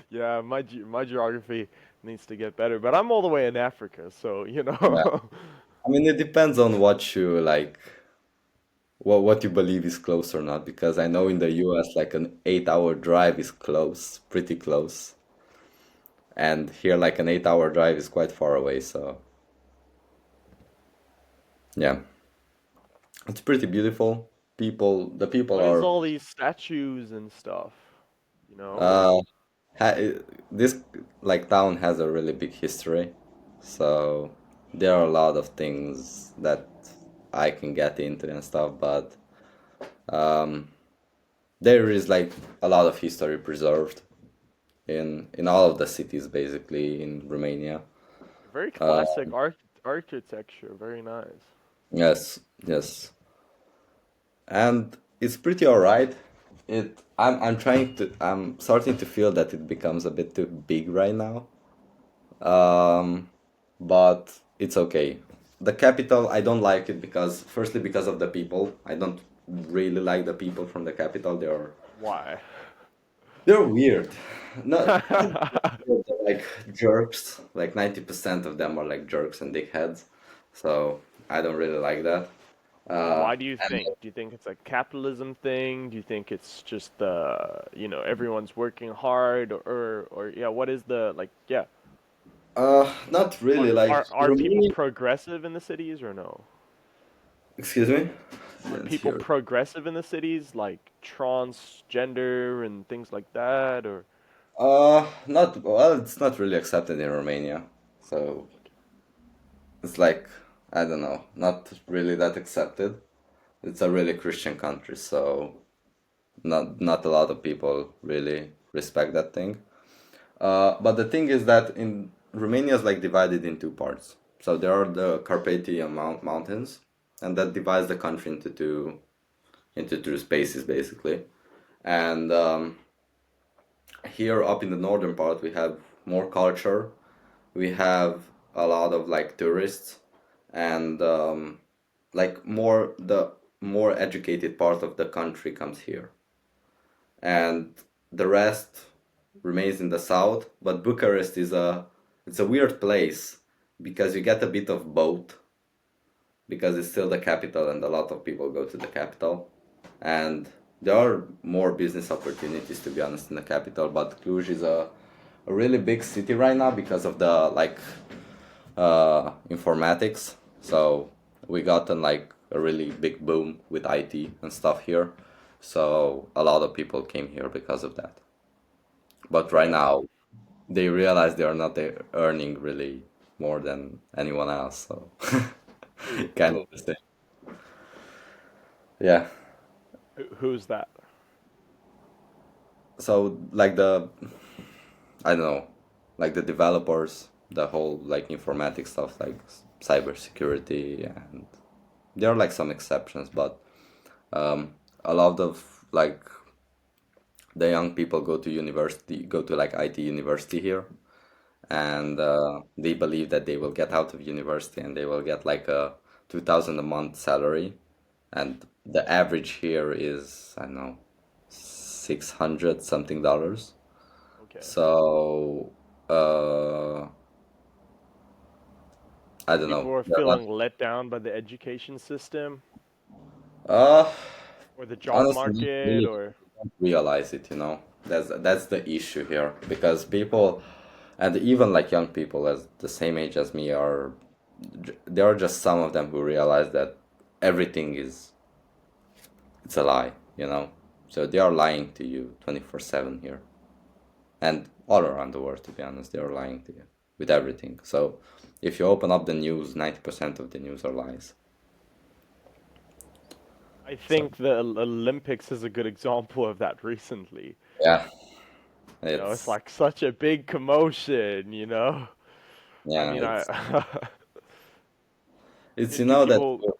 S1: Yeah, my geography needs to get better, but I'm all the way in Africa, so you
S2: Yeah.
S1: know.
S2: I mean, it depends on what you like, what you believe is close or not. Because I know in the US, like an 8 hour drive is close, pretty close, and here, like an 8 hour drive is quite far away. So yeah, it's pretty beautiful. The people
S1: What is
S2: are
S1: all these statues and stuff? You know?
S2: uh, this like town has a really big history, so there are a lot of things that I can get into and stuff, but um, there is like a lot of history preserved in all of the cities basically in Romania.
S1: Very
S2: Uh,
S1: classic architecture, very nice.
S2: yes, yes, and it's pretty alright. I'm starting to feel that it becomes a bit too big right now. Um, but it's okay. The capital, I don't like it because, firstly, because of the people. I don't really like the people from the capital.
S1: Why?
S2: They're weird. Not they're like jerks. Like 90% of them are like jerks and dickheads. So I don't really like that.
S1: Why do you
S2: And
S1: think? Do you think it's a capitalism thing? Do you think it's just everyone's working hard or yeah, what is the like yeah,
S2: not really like
S1: are people
S2: Romania.
S1: progressive in the cities or no?
S2: Excuse me? I
S1: Are
S2: didn't
S1: people
S2: hear.
S1: progressive in the cities like transgender and things like that or
S2: Not well. It's not really accepted in Romania. So it's like, I don't know, not really that accepted. It's a really Christian country, so not a lot of people really respect that thing. But the thing is that in Romania is like divided in two parts. So there are the Carpathian Mountains, and that divides the country into two spaces basically. And here up in the northern part, we have more culture. We have a lot of like tourists, and like the more educated part of the country comes here, and the rest remains in the south. But Bucharest is a weird place because you get a bit of both because it's still the capital and a lot of people go to the capital, and there are more business opportunities to be honest in the capital. But Cluj is a really big city right now because of the like informatics. So we gotten like a really big boom with IT and stuff here. So a lot of people came here because of that. But right
S1: yeah,
S2: now they realize they are not earning really more than anyone else. So kind of
S1: who
S2: the same. Yeah.
S1: who's that?
S2: So like I don't know, like the developers, the whole like informatics stuff, like cybersecurity and there are like some exceptions, but um, a lot of like the young people go to university, go to like IT university here, and they believe that they will get out of university and they will get like a 2,000 a month salary, and the average here is, I don't know, 600 something dollars.
S1: Okay.
S2: So I don't
S1: People
S2: know.
S1: are
S2: They're not.
S1: feeling let down by the education system
S2: Uh,
S1: or the job
S2: Honestly, not
S1: market
S2: really.
S1: or
S2: People don't realize it, you know. That's the issue here because people, and even like young people as the same age as me are, there are just some of them who realize that everything is it's a lie, you know. So they are lying to you 24/7 here, and all around the world. To be honest, they are lying to you with everything. So if you open up the news, 90% of the news are lies.
S1: I
S2: So
S1: think the Olympics is a good example of that recently.
S2: yeah,
S1: You know, it's
S2: it's
S1: like such a big commotion, you know? I
S2: yeah,
S1: mean,
S2: it's
S1: I
S2: it's
S1: do,
S2: you
S1: do
S2: know that
S1: people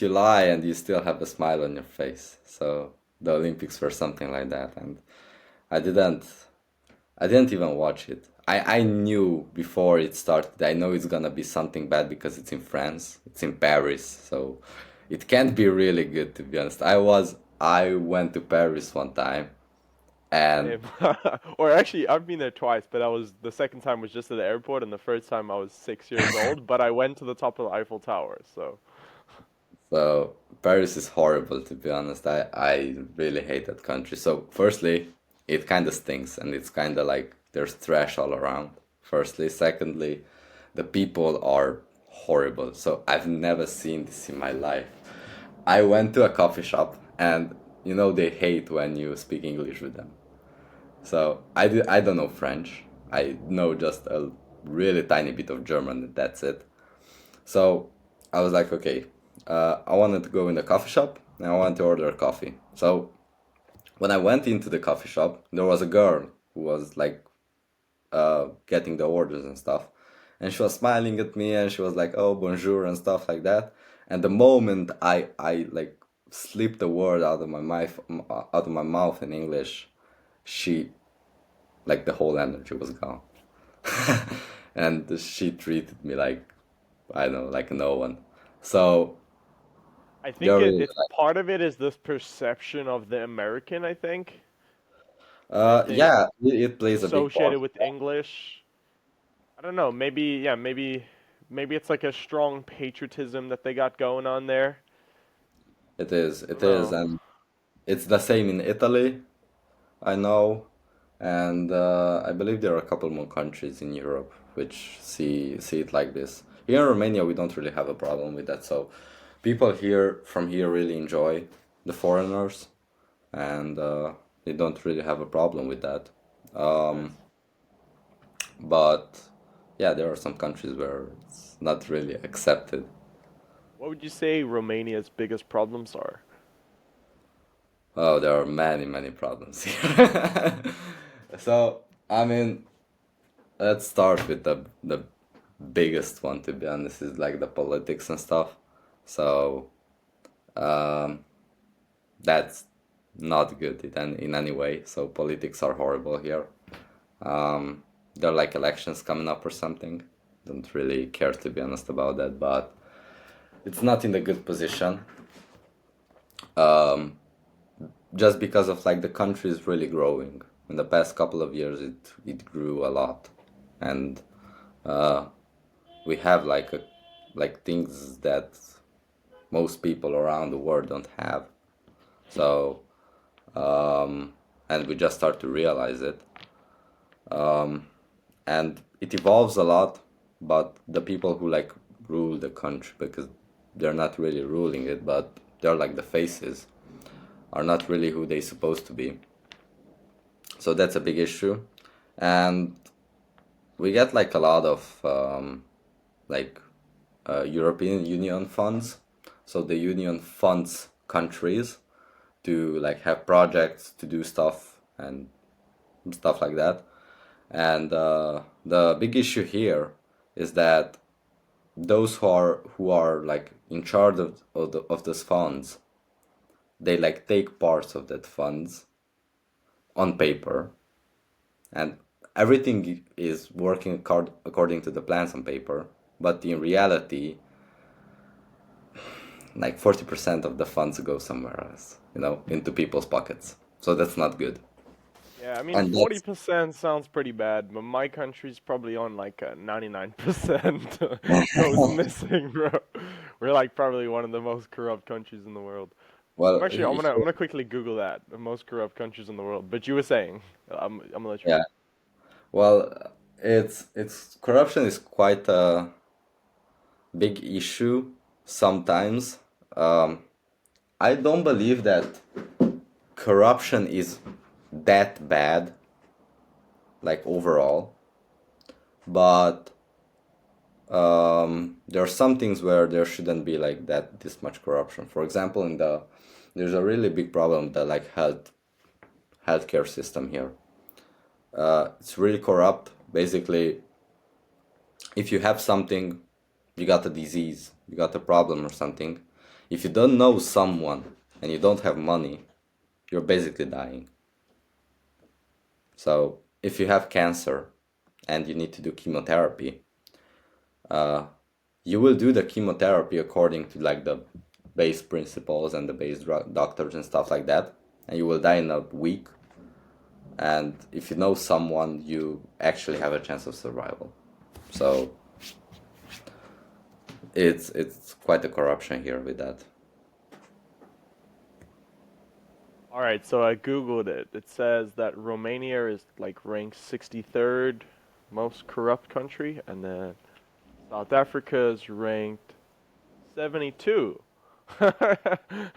S2: you lie and you still have a smile on your face. So the Olympics were something like that, and I didn't I didn't even watch it. I knew before it started. I know it's gonna be something bad because it's in France. It's in Paris, so it can't be really good to be honest. I went to Paris one time and
S1: same. Or actually, I've been there twice, but I was the second time was just at the airport, and the first time I was 6 years old. But I went to the top of the Eiffel Tower, so
S2: so Paris is horrible to be honest. I really hate that country. So firstly, it kind of stinks and it's kind of like there's trash all around. Firstly, secondly, the people are horrible. So I've never seen this in my life. I went to a coffee shop and you know they hate when you speak English with them. So I don't know French. I know just a really tiny bit of German and that's it. So I was like, okay, I wanted to go in the coffee shop and I wanted to order coffee. So when I went into the coffee shop, there was a girl who was like getting the orders and stuff. And she was smiling at me and she was like, oh, bonjour and stuff like that. And the moment I like slipped a word out of my mouth in English, she like the whole energy was gone. And she treated me like I don't know, like no one. So
S1: I think
S2: they're
S1: it,
S2: really
S1: it's part of it is this perception of the American, I think. I think
S2: yeah, it plays a big part.
S1: associated with English. I don't know, maybe yeah, maybe it's like a strong patriotism that they got going on there. I
S2: It
S1: don't
S2: is,
S1: know.
S2: and it's the same in Italy, I know, and I believe there are a couple more countries in Europe which see it like this. Here in Romania, we don't really have a problem with that, so people here from here really enjoy the foreigners, and they don't really have a problem with that.
S1: Nice.
S2: But yeah, there are some countries where it's not really accepted.
S1: What would you say Romania's biggest problems are?
S2: Oh, there are many problems here. So, I mean, let's start with the biggest one, to be honest, is like the politics and stuff. So, um, that's not good in any way. So, politics are horrible here. There are like elections coming up or something. Don't really care, to be honest, about that, but it's not in a good position. Just because of like the country is really growing. In the past couple of years, it grew a lot, and we have like things that most people around the world don't have. So and we just start to realize it, and it evolves a lot. But the people who like rule the country, because they're not really ruling it, but they're like the faces, are not really who they supposed to be. So that's a big issue, and we get like a lot of like European Union funds. So the Union funds countries to like have projects to do stuff and stuff like that. And the big issue here is that those who are like in charge of those funds, they like take parts of that funds on paper, and everything is working according to the plans on paper, but in reality, like 40% of the funds go somewhere else, into people's pockets. So that's not good.
S1: Yeah, I mean,
S2: And that's
S1: 40% sounds pretty bad, but my country's probably on like 99% goes missing, bro. We're like probably one of the most corrupt countries in the world.
S2: well,
S1: I'm gonna quickly Google that, the most corrupt countries in the world. But you were saying, I'm gonna let you
S2: yeah.
S1: go.
S2: Well, it's corruption is quite a big issue sometimes. Um, I don't believe that corruption is that bad, like overall, but there are some things where there shouldn't be like that this much corruption. For example, there's a really big problem that like healthcare system here. It's really corrupt. Basically, if you have something, you got a disease, you got a problem or something. If you don't know someone and you don't have money, you're basically dying. So if you have cancer and you need to do chemotherapy, you will do the chemotherapy according to like the base principles and the base doctors and stuff like that, and you will die in a week. And if you know someone, you actually have a chance of survival. So it's quite a corruption here with that.
S1: All right, so I Googled it. It says that Romania is like ranked 63rd most corrupt country, and then South Africa is ranked 72.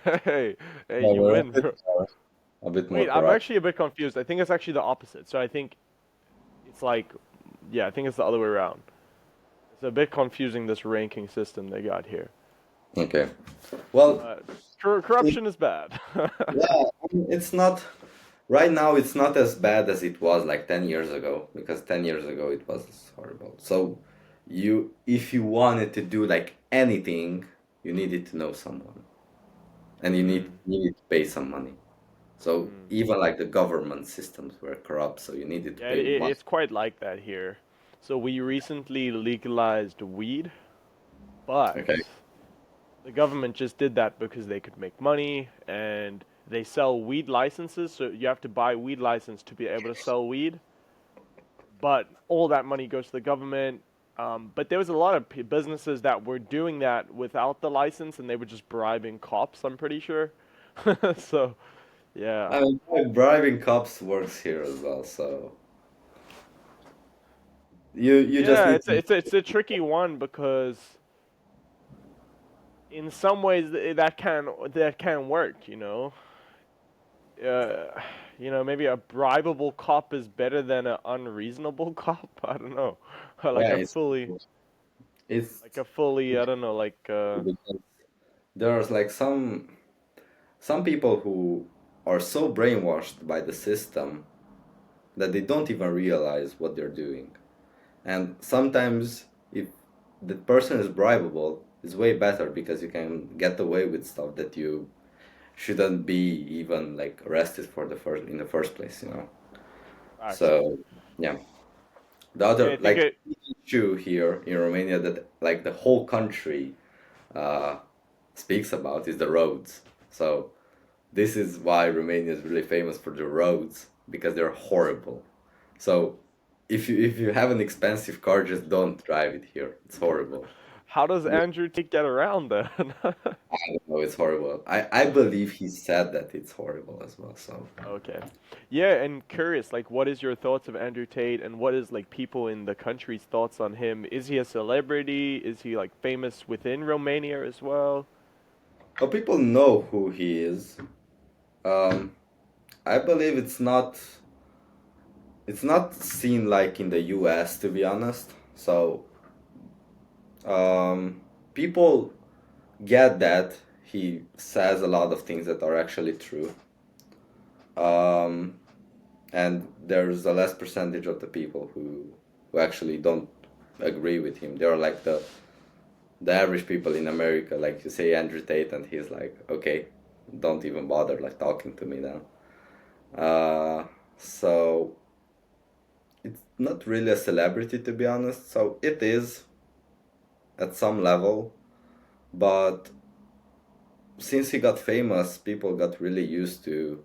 S1: Hey, hey,
S2: Yeah,
S1: you
S2: we're
S1: win, bro.
S2: a bit more
S1: Wait, I'm
S2: corrupt.
S1: actually a bit confused. I think it's actually the opposite. So I think it's like, yeah, I think it's the other way around. It's a bit confusing, this ranking system they got here.
S2: Okay. Well,
S1: But
S2: it,
S1: corruption is bad.
S2: yeah, I mean, it's not right now. It's not as bad as it was like 10 years ago, because 10 years ago it was horrible. So, if you wanted to do like anything, you needed to know someone, and
S1: Hmm.
S2: you need to pay some money. So
S1: Hmm.
S2: even like the government systems were corrupt, so you needed to
S1: Yeah,
S2: pay money.
S1: it's quite like that here. So we recently legalized weed, but
S2: Okay.
S1: the government just did that because they could make money, and they sell weed licenses, so you have to buy a weed license to be able to sell weed. But all that money goes to the government. But there was a lot of businesses that were doing that without the license, and they were just bribing cops, I'm pretty sure. So, yeah.
S2: I mean, bribing cops works here as well, so you just
S1: Yeah,
S2: need to.
S1: it's a tricky one because in some ways that can work, you know. Uh, maybe a bribable cop is better than an unreasonable cop. I don't know.
S2: Yeah, it's
S1: Like a fully, I don't know,
S2: because there's like some people who are so brainwashed by the system that they don't even realize what they're doing. And sometimes if the person is bribable, it's way better because you can get away with stuff that you shouldn't be even like arrested for the first in the first place.
S1: facts.
S2: So yeah, the
S1: Yeah,
S2: other
S1: I think
S2: like
S1: it.
S2: issue here in Romania that like the whole country uh, speaks about is the roads. So this is why Romania is really famous for the roads because they're horrible. So if you have an expensive car, just don't drive it here. It's horrible.
S1: How does Andrew Tate get around then?
S2: I don't know, it's horrible. I believe he said that it's horrible as well. So
S1: Okay. Yeah, and curious, like, what is your thoughts of Andrew Tate, and what is like people in the country's thoughts on him? Is he a celebrity? Is he like famous within Romania as well?
S2: well, people know who he is. Um, I believe it's not seen like in the US, to be honest. So um, people get that he says a lot of things that are actually true. Um, and there's a less percentage of the people who actually don't agree with him. They're like the average people in America, like you say Andrew Tate, and he's like, okay, don't even bother like talking to me then. Uh, so it's not really a celebrity to be honest. So it is at some level, but since he got famous, people got really used to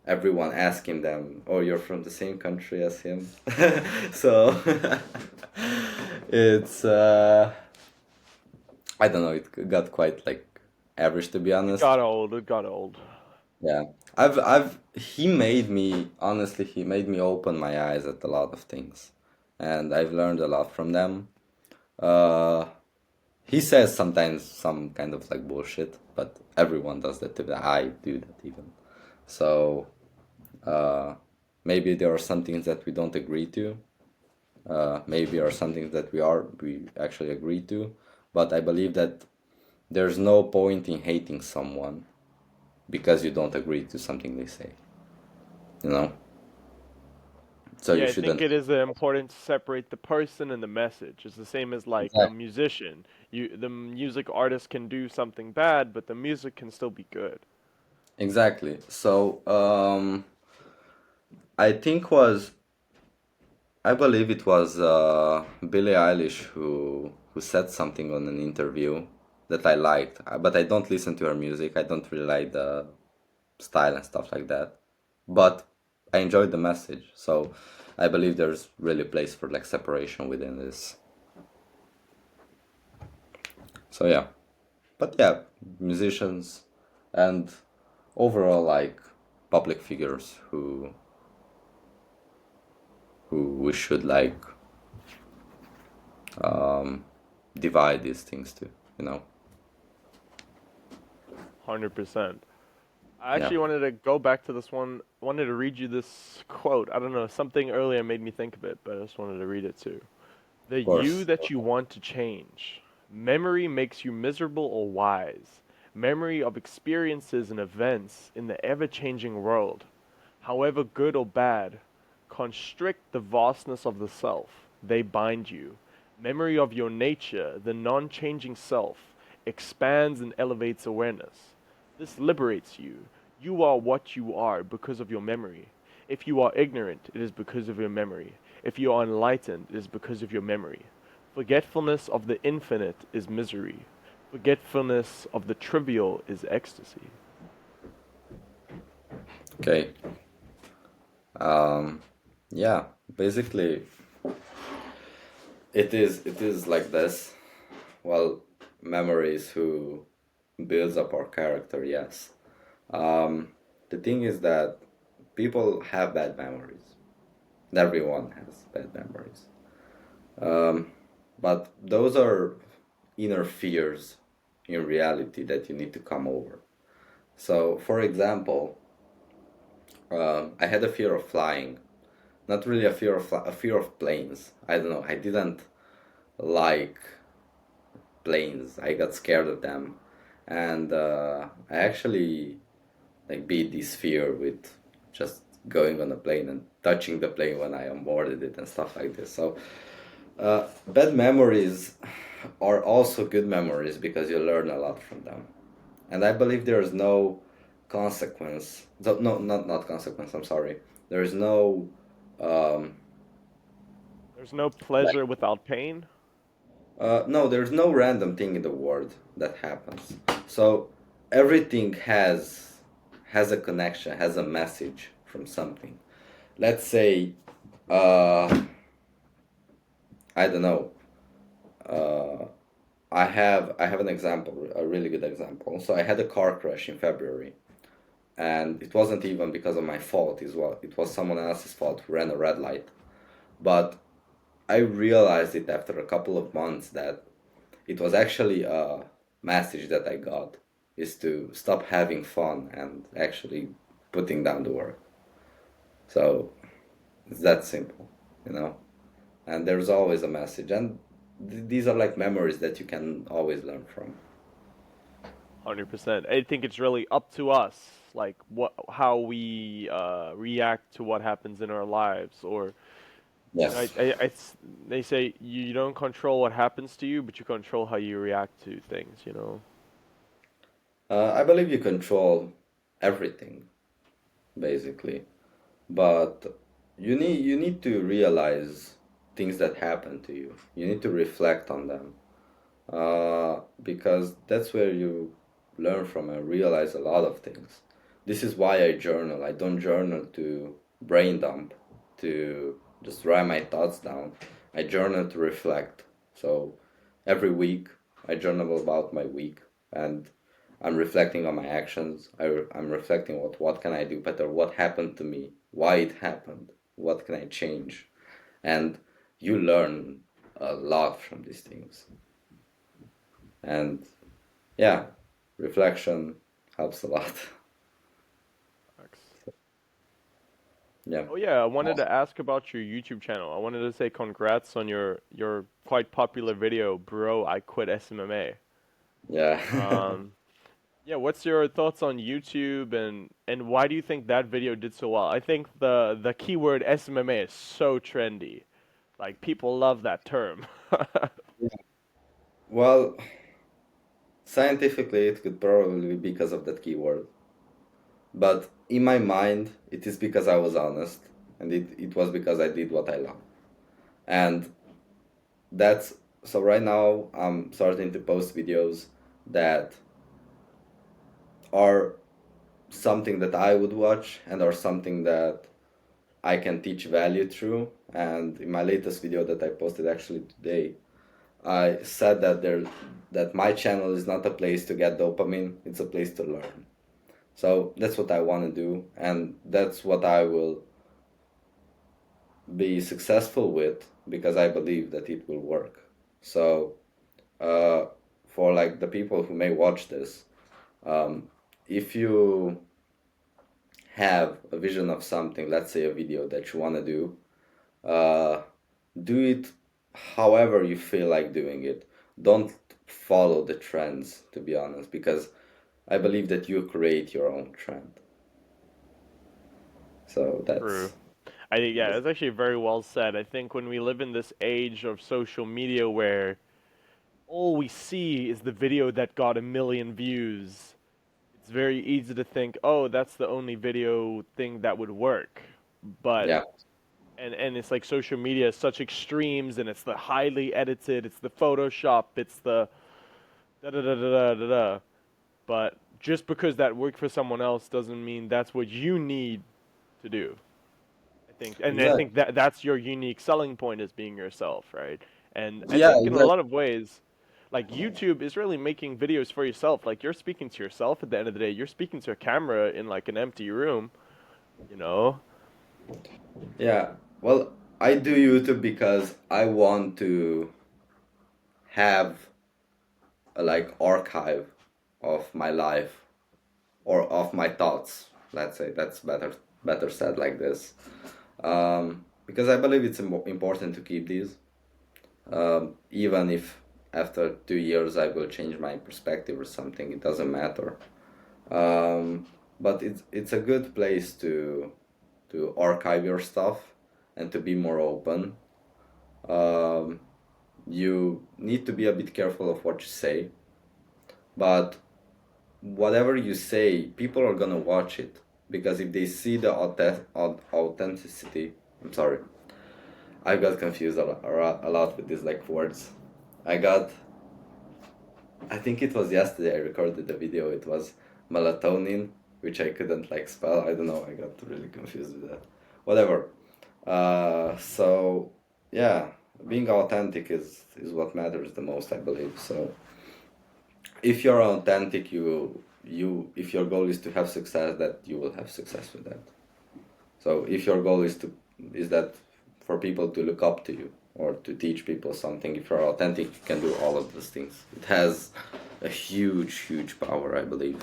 S2: everyone asking them, "Oh, you're from the same country as him." So it's I don't know. It got quite like average to be
S1: It
S2: honest.
S1: got old. It got old.
S2: Yeah, he made me honestly. He made me open my eyes at a lot of things, and I've learned a lot from them. Uh, he says sometimes some kind of like bullshit, but everyone does that. I do that even. So uh, maybe there are some things that we don't agree to. Maybe there are some things that we actually agree to. But I believe that there's no point in hating someone because you don't agree to something they say. You know. So
S1: Yeah,
S2: you
S1: I think
S2: shouldn't.
S1: it is important to separate the person and the message. It's the same as like a
S2: Exactly.
S1: musician. The music artist can do something bad, but the music can still be good.
S2: Exactly. So I think was I believe it was Billie Eilish who said something on an interview that I liked, but I don't listen to her music. I don't really like the style and stuff like that. But I enjoyed the message, so I believe there's really place for like separation within this. So yeah, but yeah, musicians and overall like public figures who we should like divide these things to, you know.
S1: 100%. I
S2: Yeah,
S1: actually wanted to go back to this one. Wanted to read you this quote. I don't know, something earlier made me think of it, but I just wanted to read it too. The
S2: of
S1: you
S2: course.
S1: that you want to change. Memory makes you miserable or wise. Memory of experiences and events in the ever changing world, however good or bad, constrict the vastness of the self. They bind you. Memory of your nature, the non changing self, expands and elevates awareness. This liberates you. You are what you are because of your memory. If you are ignorant, it is because of your memory. If you are enlightened, it is because of your memory. Forgetfulness of the infinite is misery. Forgetfulness of the trivial is ecstasy.
S2: Okay. Yeah, basically it is like this. Well, memories who builds up our character, yes. The thing is that people have bad memories. Everyone has bad memories. But those are inner fears in reality that you need to come over. So, for example, I had a fear of flying. Not really a fear of a fear of planes. I don't know. I didn't like planes. I got scared of them, and I actually like beat this fear with just going on a plane and touching the plane when I onboarded it and stuff like this. So bad memories are also good memories because you learn a lot from them, and I believe there is no consequence. No, not consequence. I'm sorry. There is no um,
S1: There's no
S2: like
S1: pleasure without pain.
S2: no, there's no random thing in the world that happens. So everything has a connection, has a message from something. Let's say, uh, I don't know. Uh, I have an example, a really good example. So I had a car crash in February, and it wasn't even because of my fault. It was someone else's fault who ran a red light. But I realized it after a couple of months that it was actually a message that I got is to stop having fun and actually putting down the work. So it's that simple, you know. And there's always a message, and these are like memories that you can always learn from.
S1: 100%. I think it's really up to us, like how we react to what happens in our lives, or You know,
S2: Yes.
S1: they say you don't control what happens to you, but you control how you react to things, you know.
S2: I believe you control everything, basically. But you need to realize things that happen to you. You need to reflect on them, because that's where you learn from and realize a lot of things. This is why I journal. I don't journal to brain dump, to just write my thoughts down. I journal to reflect. So every week I journal about my week, and I'm reflecting on my actions. I'm reflecting what can I do better, what happened to me, why it happened, what can I change, and you learn a lot from these things. And yeah, reflection helps a lot.
S1: Facts.
S2: Yeah.
S1: Oh yeah, I wanted to ask about your YouTube channel. I wanted to say congrats on your quite popular video, Bro, I Quit SMMA.
S2: Yeah.
S1: Um, yeah, what's your thoughts on YouTube and why do you think that video did so well? I think the keyword SMMA is so trendy. Like people love that term.
S2: Well, scientifically, it could probably be because of that keyword. But in my mind, it is because I was honest, and it was because I did what I love. And that's so right now I'm starting to post videos that are something that I would watch and are something that I can teach value through. And in my latest video that I posted actually today, I said that my channel is not a place to get dopamine, it's a place to learn. So that's what I want to do, and that's what I will be successful with because I believe that it will work. So uh, for like the people who may watch this, um, if you have a vision of something, let's say a video that you want to uh, do it however you feel like doing it. Don't follow the trends, to be honest, because I believe that you create your own trend. So
S1: True.
S2: that's,
S1: I think yeah,
S2: that's
S1: that's actually very well said. I think when we live in this age of social media where all we see is the video that got a million views, it's very easy to think, oh, that's the only video thing that would work. But
S2: yeah,
S1: and it's like social media is such extremes, and it's the highly edited, it's the Photoshop, it's the da da da da da da da. But just because that worked for someone else doesn't mean that's what you need to do. I
S2: exactly.
S1: think that that's your unique selling point as being yourself, right? And I
S2: Yeah,
S1: think in a
S2: exactly.
S1: lot of ways, like YouTube is really making videos for yourself. Like you're speaking to yourself at the end of the day. You're speaking to a camera in like an empty room, you know?
S2: Yeah. Well, I do YouTube because I want to have a like archive of my life or of my thoughts. Let's say that's better said like this. Because I believe it's important to keep these, even if after 2 years I will change my perspective or something. It doesn't matter. Um, but it's a good place to archive your stuff and to be more open. Um, you need to be a bit careful of what you say, but whatever you say, people are gonna watch it because if they see the authenticity, I'm sorry, I got confused a lot with these like words. I got, I think it was yesterday I recorded the video. It was melatonin, which I couldn't like spell. I don't know. I got really confused with that. Whatever. So yeah, being authentic is what matters the most, I believe. So if you're authentic, you if your goal is to have success, that you will have success with that. So if your goal is that for people to look up to you or to teach people something, if you're authentic, you can do all of those things. It has a huge power, I believe.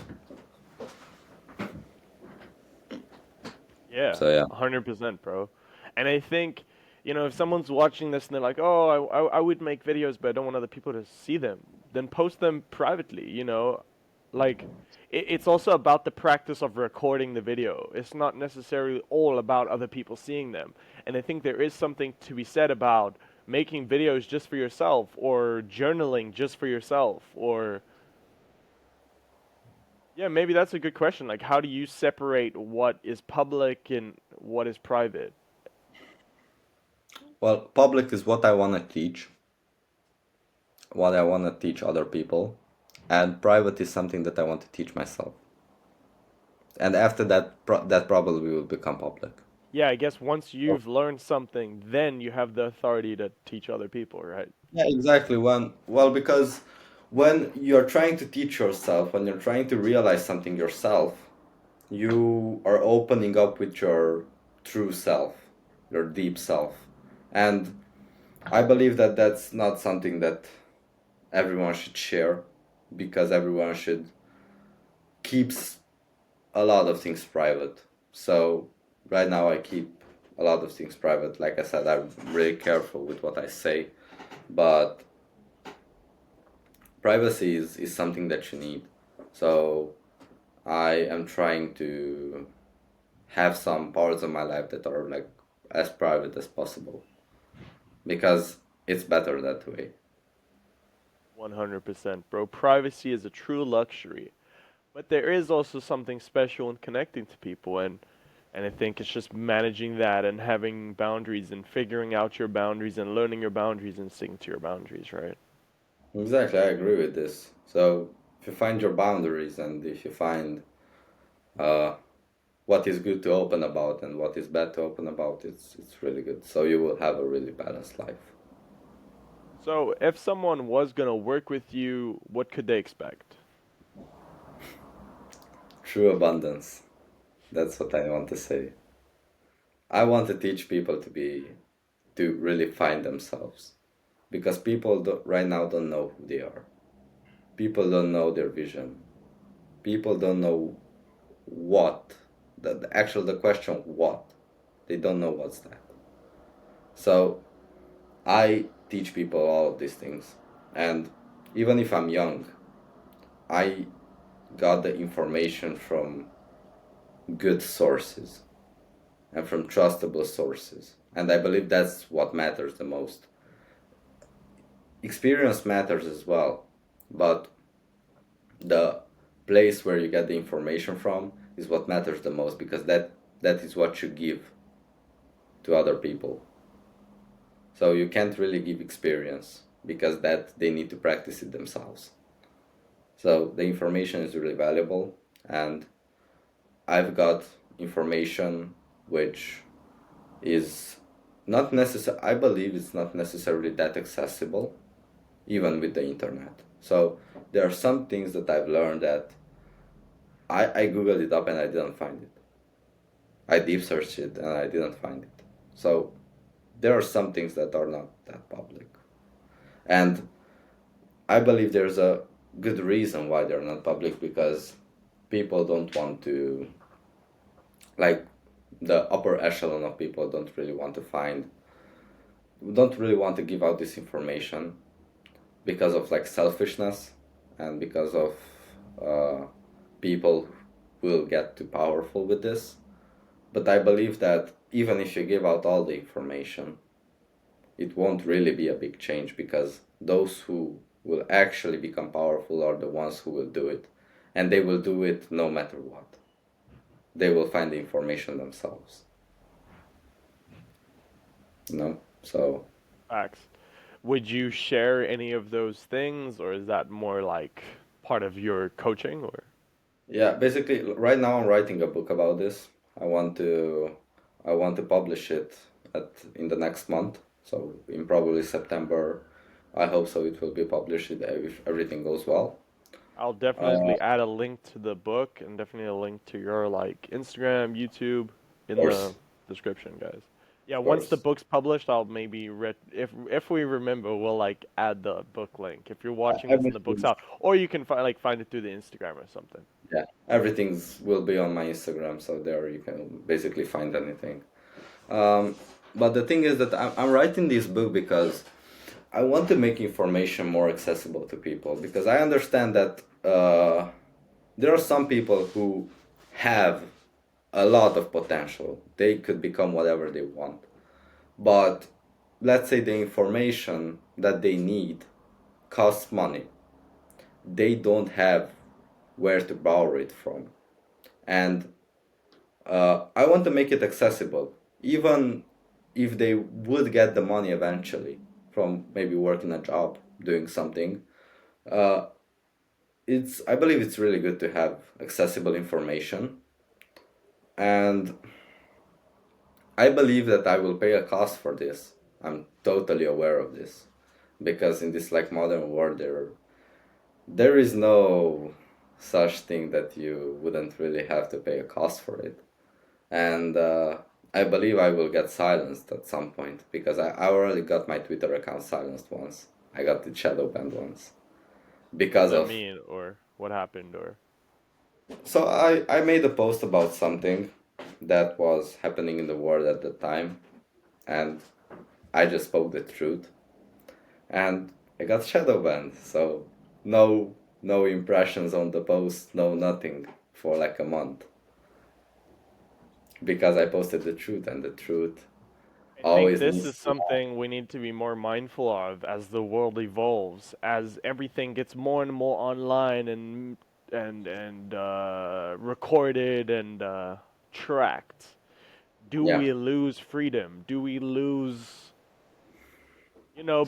S1: Yeah,
S2: So yeah.
S1: 100%, bro. And I think, you know, if someone's watching this and they're like, "Oh, I would make videos, but I don't want other people to see them," then post them privately, you know. Like, it's also about the practice of recording the video. It's not necessarily all about other people seeing them. And I think there is something to be said about making videos just for yourself, or journaling just for yourself, or yeah, maybe that's a good question. Like, how do you separate what is public and what is private?
S2: Well, public is what I want to teach, what I want to teach other people, and private is something that I want to teach myself. And after that, that probably will become public.
S1: Yeah, I guess once you've learned something, then you have the authority to teach other people, right?
S2: Yeah, exactly. Because when you're trying to teach yourself, when you're trying to realize something yourself, you are opening up with your true self, your deep self. And I believe that that's not something that everyone should share because everyone should keeps a lot of things private. So right now I keep a lot of things private. Like I said, I'm really careful with what I say, but privacy is something that you need. So I am trying to have some parts of my life that are like as private as possible because it's better that way.
S1: 100%, bro. Privacy is a true luxury. But there is also something special in connecting to people, and I think it's just managing that and having boundaries and figuring out your boundaries and learning your boundaries and sticking to your boundaries, right?
S2: Exactly, I agree with this. So if you find your boundaries and if you find uh, what is good to open about and what is bad to open about, it's really good. So you will have a really balanced life.
S1: So, if someone was gonna work with you, what could they expect?
S2: True abundance. That's what I want to say. I want to teach people to really find themselves because right now don't know who they are. People don't know their vision. People don't know what the question what they don't know what's that. So I teach people all of these things, and even if I'm young, I got the information from good sources and from trustable sources, and I believe that's what matters the most. Experience matters as well, but the place where you get the information from is what matters the most because that is what you give to other people. So you can't really give experience because that they need to practice it themselves. So the information is really valuable, and I've got information which is not necessary. I believe it's not necessarily that accessible, even with the internet. So there are some things that I've learned that I googled it up and I didn't find it. I deep searched it and I didn't find it. So there are some things that are not that public, and I believe there's a good reason why they're not public because people don't want to, like, the upper echelon of people don't really want to give out this information because of like selfishness and because of uh, people will get too powerful with this. But I believe that even if you give out all the information, it won't really be a big change because those who will actually become powerful are the ones who will do it. And they will do it no matter what. They will find the information themselves. You know? So,
S1: Facts. Would you share any of those things, or is that more like part of your coaching, or?
S2: yeah, basically, right now I'm writing a book about this. I want to, I want to publish it in the next month. So, in probably September, I hope so. It will be published if everything goes well.
S1: I'll
S2: Of
S1: definitely add a link to the book and definitely a link to your like Instagram, YouTube in the
S2: course,
S1: description, guys. Yeah,
S2: of
S1: once the
S2: course.
S1: book's published, I'll maybe if we remember, we'll like add the book link if you're watching this and the book's
S2: Everything.
S1: out, or you can find it through the Instagram or something.
S2: Yeah, everything's will be on my Instagram, so there you can basically find anything. Um, but the thing is that I'm writing this book because I want to make information more accessible to people because I understand that. there are some people who have a lot of potential. They could become whatever they want. But let's say the information that they need costs money. They don't have where to borrow it from. And I want to make it accessible, even if they would get the money eventually from maybe working a job, doing something. Uh, I believe it's really good to have accessible information, and I believe that I will pay a cost for this. I'm totally aware of this, because in this like modern world, there is no such thing that you wouldn't really have to pay a cost for it. And I believe I will get silenced at some point because I already got my Twitter account silenced once. I got it shadow banned once
S1: What does
S2: because
S1: that
S2: of.
S1: mean, or what happened, or
S2: So I made a post about something that was happening in the world at the time, and I just spoke the truth, and I got shadow banned. So no impressions on the post, no nothing for like a month because I posted the truth, and the truth
S1: I think
S2: always
S1: this
S2: needs
S1: is
S2: to.
S1: something we need to be more mindful of as the world evolves, as everything gets more and more online and recorded and tracked. Do
S2: Yeah.
S1: we lose freedom? Do we lose,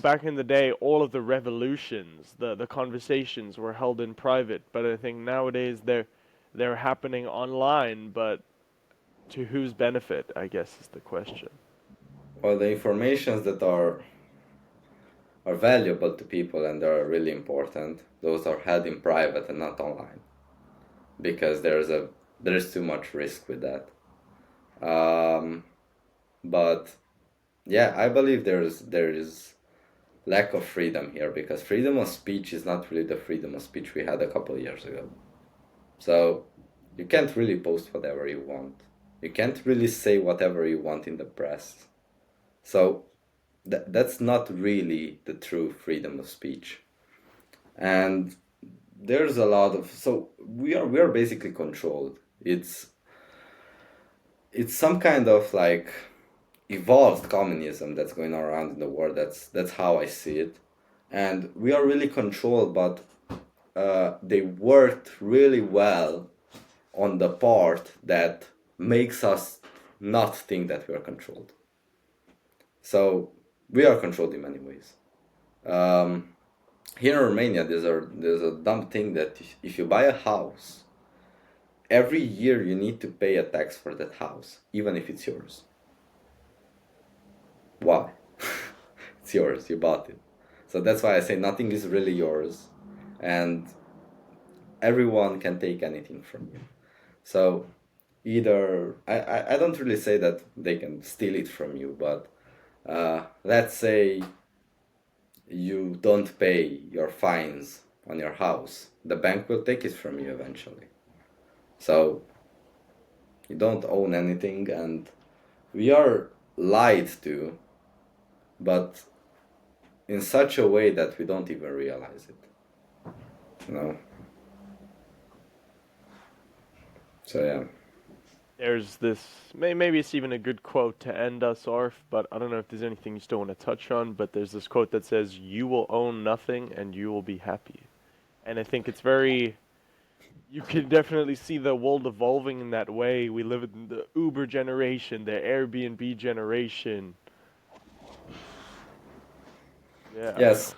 S1: back in the day, all of the revolutions, the conversations were held in private, but I think nowadays they're happening online, but to whose benefit, I guess is the question.
S2: Well, the informations that are valuable to people and are really important, those are held in private and not online because there's too much risk with that. Um, but yeah, I believe there is lack of freedom here because freedom of speech is not really the freedom of speech we had a couple of years ago. So you can't really post whatever you want. You can't really say whatever you want in the press. So that's not really the true freedom of speech. And there's a lot of, so we are basically controlled. It's some kind of like evolved communism that's going around in the world. That's how I see it. And we are really controlled, but they worked really well on the part that makes us not think that we are controlled. So we are controlled in many ways. Um, Here in Romania, there's a dumb thing that if you buy a house, every year you need to pay a tax for that house, even if it's yours. Why? It's yours, you bought it. So that's why I say nothing is really yours, and everyone can take anything from you. So either I don't really say that they can steal it from you, but let's say you don't pay your fines on your house, the bank will take it from you eventually. So you don't own anything, and we are lied to, but in such a way that we don't even realize it. You know? So yeah.
S1: There's this, maybe it's even a good quote to end us off, but I don't know if there's anything you still want to touch on, but there's this quote that says, "You will own nothing and you will be happy." And I think it's very, you can definitely see the world evolving in that way. We live in the Uber generation, the Airbnb generation. Yeah.
S2: Yes,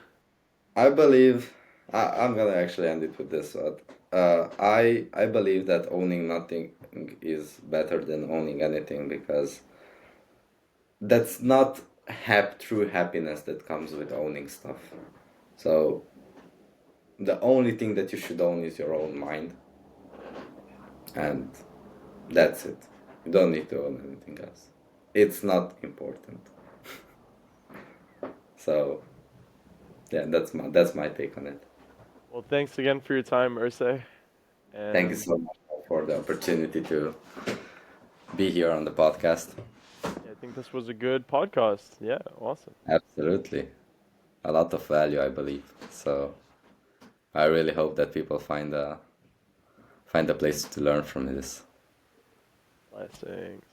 S2: I believe I'm gonna actually end it with this. I believe that owning nothing is better than owning anything because that's not true happiness that comes with owning stuff. So the only thing that you should own is your own mind, and that's it. You don't need to own anything else. It's not important. So yeah, that's my take on it.
S1: Well, thanks again for your time, Irsay.
S2: Thank you
S1: And
S2: so much for the opportunity to be here on the podcast.
S1: yeah, I think this was a good podcast. Yeah, awesome.
S2: Absolutely. A lot of value, I believe. So I really hope that people find find a place to learn from this.
S1: I think.